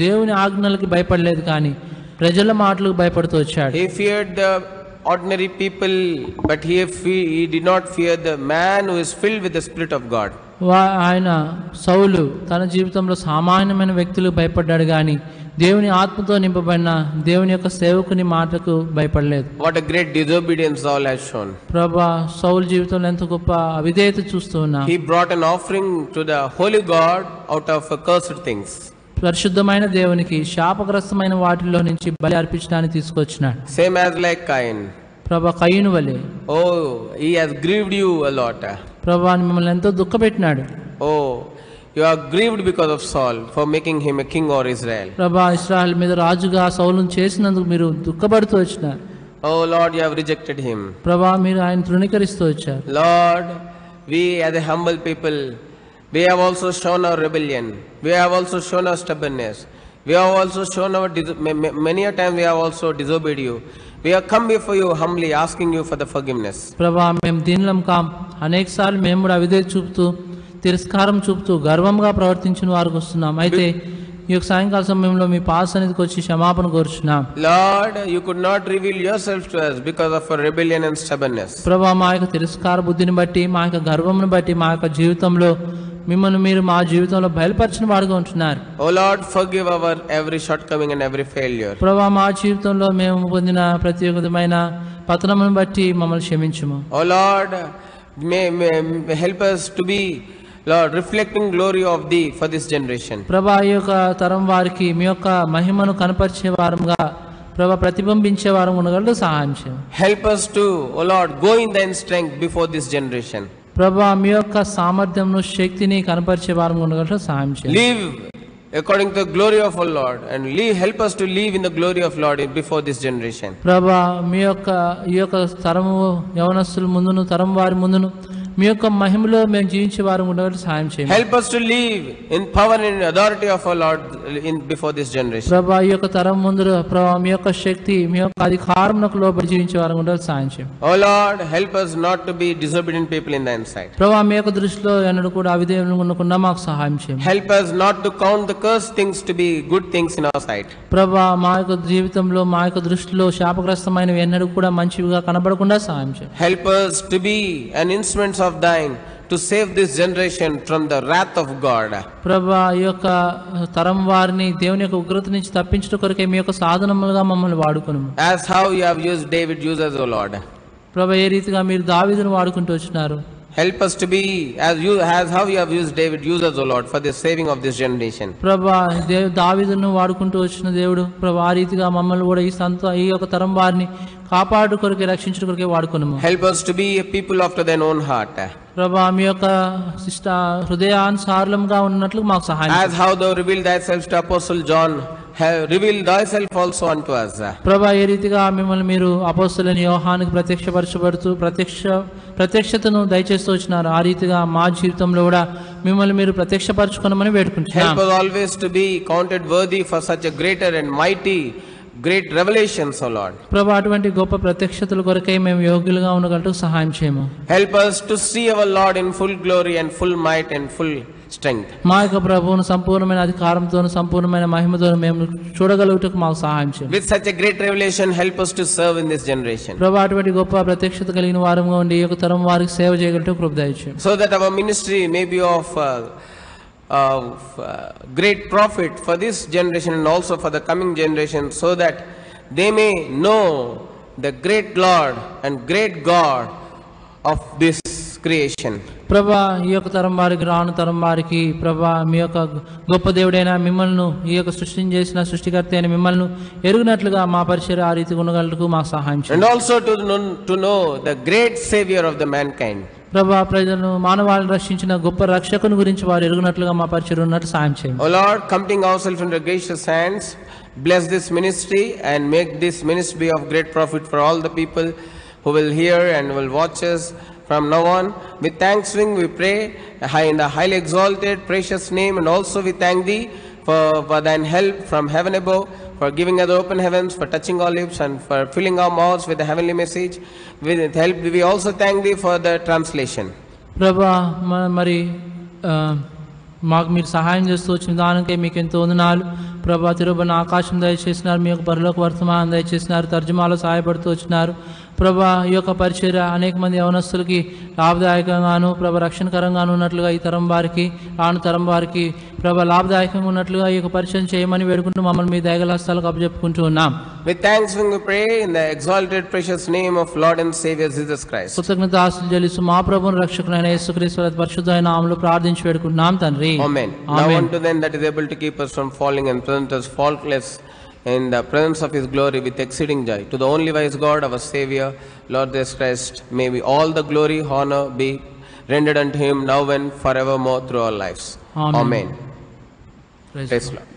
దేవుని ఆజ్ఞలకు భయపడలేదు కానీ ప్రజల మాటలకు భయపడుతూ వచ్చాడు.
He feared the ordinary people, but he did not fear the man who is filled with the Spirit of God.
ఆయన సౌలు తన జీవితంలో సామాన్యమైన వ్యక్తులకు భయపడ్డాడు కానీ దేవుని ఆత్మతో నింపబడిన దేవుని యొక్క సేవకుని మాటకు భయపడలేదు.
What a great disobedience Saul has shown.
ప్రభువా సౌలు జీవితంలో ఎంత గొప్ప అవిధేయత చూస్తూ ఉన్నా.
He brought an offering to the holy God out of accursed things.
పరిశుద్ధమైన దేవునికి శాపగ్రస్తమైన వాటిలో నుంచి బలి అర్పించడానికి తీసుకొచ్చినాడు.
Same as like Cain.
ప్రభువా కయీను వలె.
Oh, he has grieved you a lot.
ప్రభువా మిమ్మల్ని ఎంతో దుఃఖపెట్టినాడు.
Oh, you are grieved because of Saul for making him a king over Israel.
ప్రభువా ఇశ్రాయేలు మీద రాజుగా సౌలును చేసినందుకు మీరు దుఃఖపడుతూ వచ్చినారు.
Oh Lord, you have rejected him.
ప్రభువా మీరు ఆయన తృణీకరిస్తూ వచ్చారు.
Lord, we as a humble people, we have also shown our rebellion. We have also shown our stubbornness. We have also shown our many a time we have also disobeyed you. We have come before you humbly asking you for the forgiveness.
ప్రభువా మేము దీనులం కాం, అనేకసార్లు మేము కూడా అవిధేయత చూపుతూ తిరస్కారం చూపుతూ గర్వంగా ప్రవర్తించిన వారికి వస్తున్నాం. అయితే ఈ యొక్క సాయంకాల సమయంలో మీ పాద సన్నిధికి వచ్చి క్షమాపణ కోరుచున్నాం.
Lord, you could not reveal yourself to us because of our rebellion and stubbornness.
ప్రభా, మా యొక్క తిరస్కార బుద్ధిని బట్టి, మా యొక్క గర్వమును బట్టి, మా యొక్క జీవితంలో మిమ్మల్ని మీరు మా జీవితంలో బయలుపరిచిన వాడుగా ఉంటున్నారు.
Oh Lord, forgive our every shortcoming and every failure.
ప్రభా, మా జీవితంలో మేము పొందిన ప్రతి విధమైన పతనమును బట్టి మమ్మల్ని క్షమించుము.
Oh Lord, may help us to be, Lord, reflecting glory of Thee for this generation.
ప్రభా, ఈ యొక్క తరం వారికి మీ యొక్క మహిమను కనపరిచే వారంగా, ప్రభా, ప్రతిబింబించే వారం ఉండగలరు సహాయం చేయండి.
Help us to, oh Lord, go in Thine strength before this generation.
ప్రభా, మీ యొక్క సామర్థ్యంను, శక్తిని కనపరిచే వారం ఉండగలరు సహాయం చేయండి.
Live according to the glory of our Lord, and help us to live in the glory of Lord before this generation.
ప్రభా, మీ యొక్క ఈ యొక్క తరము యవనస్తుల ముందును, తరం వారి ముందును మీ యొక్క మహిమలో మేము జీవించే వారు ఉండగలరు సహాయం చేయండి.
Help us to live in power and authority of our Lord before this generation.
ప్రభా, ఈ యొక్క తరం ముందు ప్రభా మీ యొక్క శక్తి, మీ యొక్క అధికారమునకు లోబడి జీవించే వారు ఉండగలరు సహాయం చేయండి.
Oh Lord, help us not to be disobedient people in Thine sight.
ప్రభా, మీ యొక్క దృష్టిలో ఎన్నడూ కూడా అవిధేయులుగా ఉండకుండా మాకు సహాయం చేయండి.
Help us not to count the cursed things to be good things in our sight.
ప్రభా, మా యొక్క జీవితంలో, మా యొక్క దృష్టిలో శాపగ్రస్తమైనవి ఎన్నడూ కూడా మంచివిగా కనబడకుండా సహాయం చేయండి.
Help us to be an instruments of Thine to save this generation from the wrath of God.
ప్రభా, ఈ యొక్క తరం వారిని దేవుని యొక్క ఉగ్రత నుంచి తప్పించడం కొరకే మీ యొక్క సాధనములుగా మమ్మల్ని వాడుకొనుము.
As how you have used David, use us, O Lord.
ప్రభా, ఏ రీతిగా మీరు దావీదును వాడుకుంటూ వచ్చినారు,
Help us to be as how you have used David, use us, O Lord, for the saving of this generation.
ప్రభా, దావీదును వాడుకుంటూ వచ్చిన దేవుడు ప్రభా, ఆ రీతిగా మమ్మల్ని కూడా ఈ యొక్క తరం వారిని కాపాడు కొరకే, రక్షించడం కొరకే వాడుకొనుము.
Help us to be a people after Thine own heart.
ప్రభా, మీ యొక్క హృదయానుసారులంగా ఉన్నట్లు మాకు సహాయం
As how Thou revealed Thyself to Apostle John, reveal Thyself also unto us.
ప్రభా, ఏ రీతిగా మిమ్మల్ని మీరు అపోస్తలుని యోహానుకు ప్రత్యక్షతను దయచేస్తూ వచ్చినారు, ఆ రీతిగా మా జీవితంలో కూడా మిమ్మల్ని మీరు ప్రత్యక్షపరచుకోనమని వేడుకుంటున్నాం.
Help us always to be counted worthy for such a greater and mighty great revelations, O Lord.
ప్రభా, అటువంటి గొప్ప ప్రత్యక్షతల కొరకై మేము యోగ్యులుగా ఉండగలటకు సహాయం చేయము.
Help us to see our Lord in full glory and full might and full strength.
మా యొక్క ప్రభువును సంపూర్ణమైన అధికారంతో, సంపూర్ణమైన మహిమతో మేము చూడగలుగుటకు మాకు సహాయం చేయండి.
With such a great revelation, help us to serve in this generation.
ప్రభా, అటువంటి గొప్ప ప్రత్యక్షత కలిగిన వారంగా ఉండి ఈ యొక్క తరం వారికి సేవ చేయగలుగుటకు కృప దయచేయండి.
So that our ministry may be of great profit for this generation and also for the coming generation, so that they may know the great Lord and great God of this creation.
ప్రభా, ఈ యొక్క తరం వారికి, రాను తరం వారికి ప్రభా, మీ యొక్క గొప్ప దేవుడైన మిమ్మల్ని, ఈ యొక్క సృష్టిని చేసిన సృష్టికర్త అయిన మిమ్మల్ని ఎరుగునట్లుగా మా పరిచర్య ఆ రీతిగా ఉండగలటకు మాకు సహాయం చేయండి.
And also to know the great Savior of the mankind.
ప్రభా, ప్రజలను, మానవాళిని రక్షించిన గొప్ప రక్షకుని గురించి వారు ఎరుగునట్లుగా మా పరిచర్య ఉన్నట్టు సహాయం చేయండి.
O Lord, committing ourselves into gracious hands, bless this ministry and make this ministry of great profit for all the people who will hear and will watch us from now on. With thanksgiving we pray in the highly exalted precious name, and also we thank Thee for Thine help from heaven above, for giving us the open heavens, for touching our lips and for filling our mouths with the heavenly message. With help we also thank Thee for the translation.
ప్రభా, మరి మాకు మీరు సహాయం చేస్తూ వచ్చిన దానికే మీకు ఎంతో వందనాలు. ప్రభా, తిరుబడిన ఆకాశం దయచేసినారు, మీ యొక్క పరలోక వర్తమానం దయచేసినారు, తర్జుమాలో సహాయపడుతూ వచ్చినారు. ప్రభా, ఈ యొక్క పరిచర్య అనేక మంది యవనస్తులకి లాభదాయకంగాను, ప్రభా, రక్షణకరంగాను ఉన్నట్లుగా ఈ తరం వారికి, రాను తరం వారికి ప్రభా లాభదాయకంగా ఉన్నట్లుగా ఈ యొక్క పరిచయం చేయమని వేడుకుంటూ మమ్మల్ని మీ దయగల హస్తాలకు అప్పచెప్పుకుంటూ ఉన్నాం.
With thanksgiving we pray in the exalted precious name of Lord and Savior Jesus Christ.
కృతజ్ఞతాస్తుతులు చెల్లిస్తూ మా ప్రభువును రక్షకుడైన యేసుక్రీస్తు పరిశుద్ధమైన నామములో ప్రార్థించి వేడుకుంటున్నాం తండ్రి.
Amen. Now unto them that is able to keep us from falling and present us faultless in the presence of His glory with exceeding joy. To the only wise God, our Savior, Lord Jesus Christ, may we all the glory, honor be rendered unto Him now and forevermore through our lives. Amen.
Praise
Praise the Lord.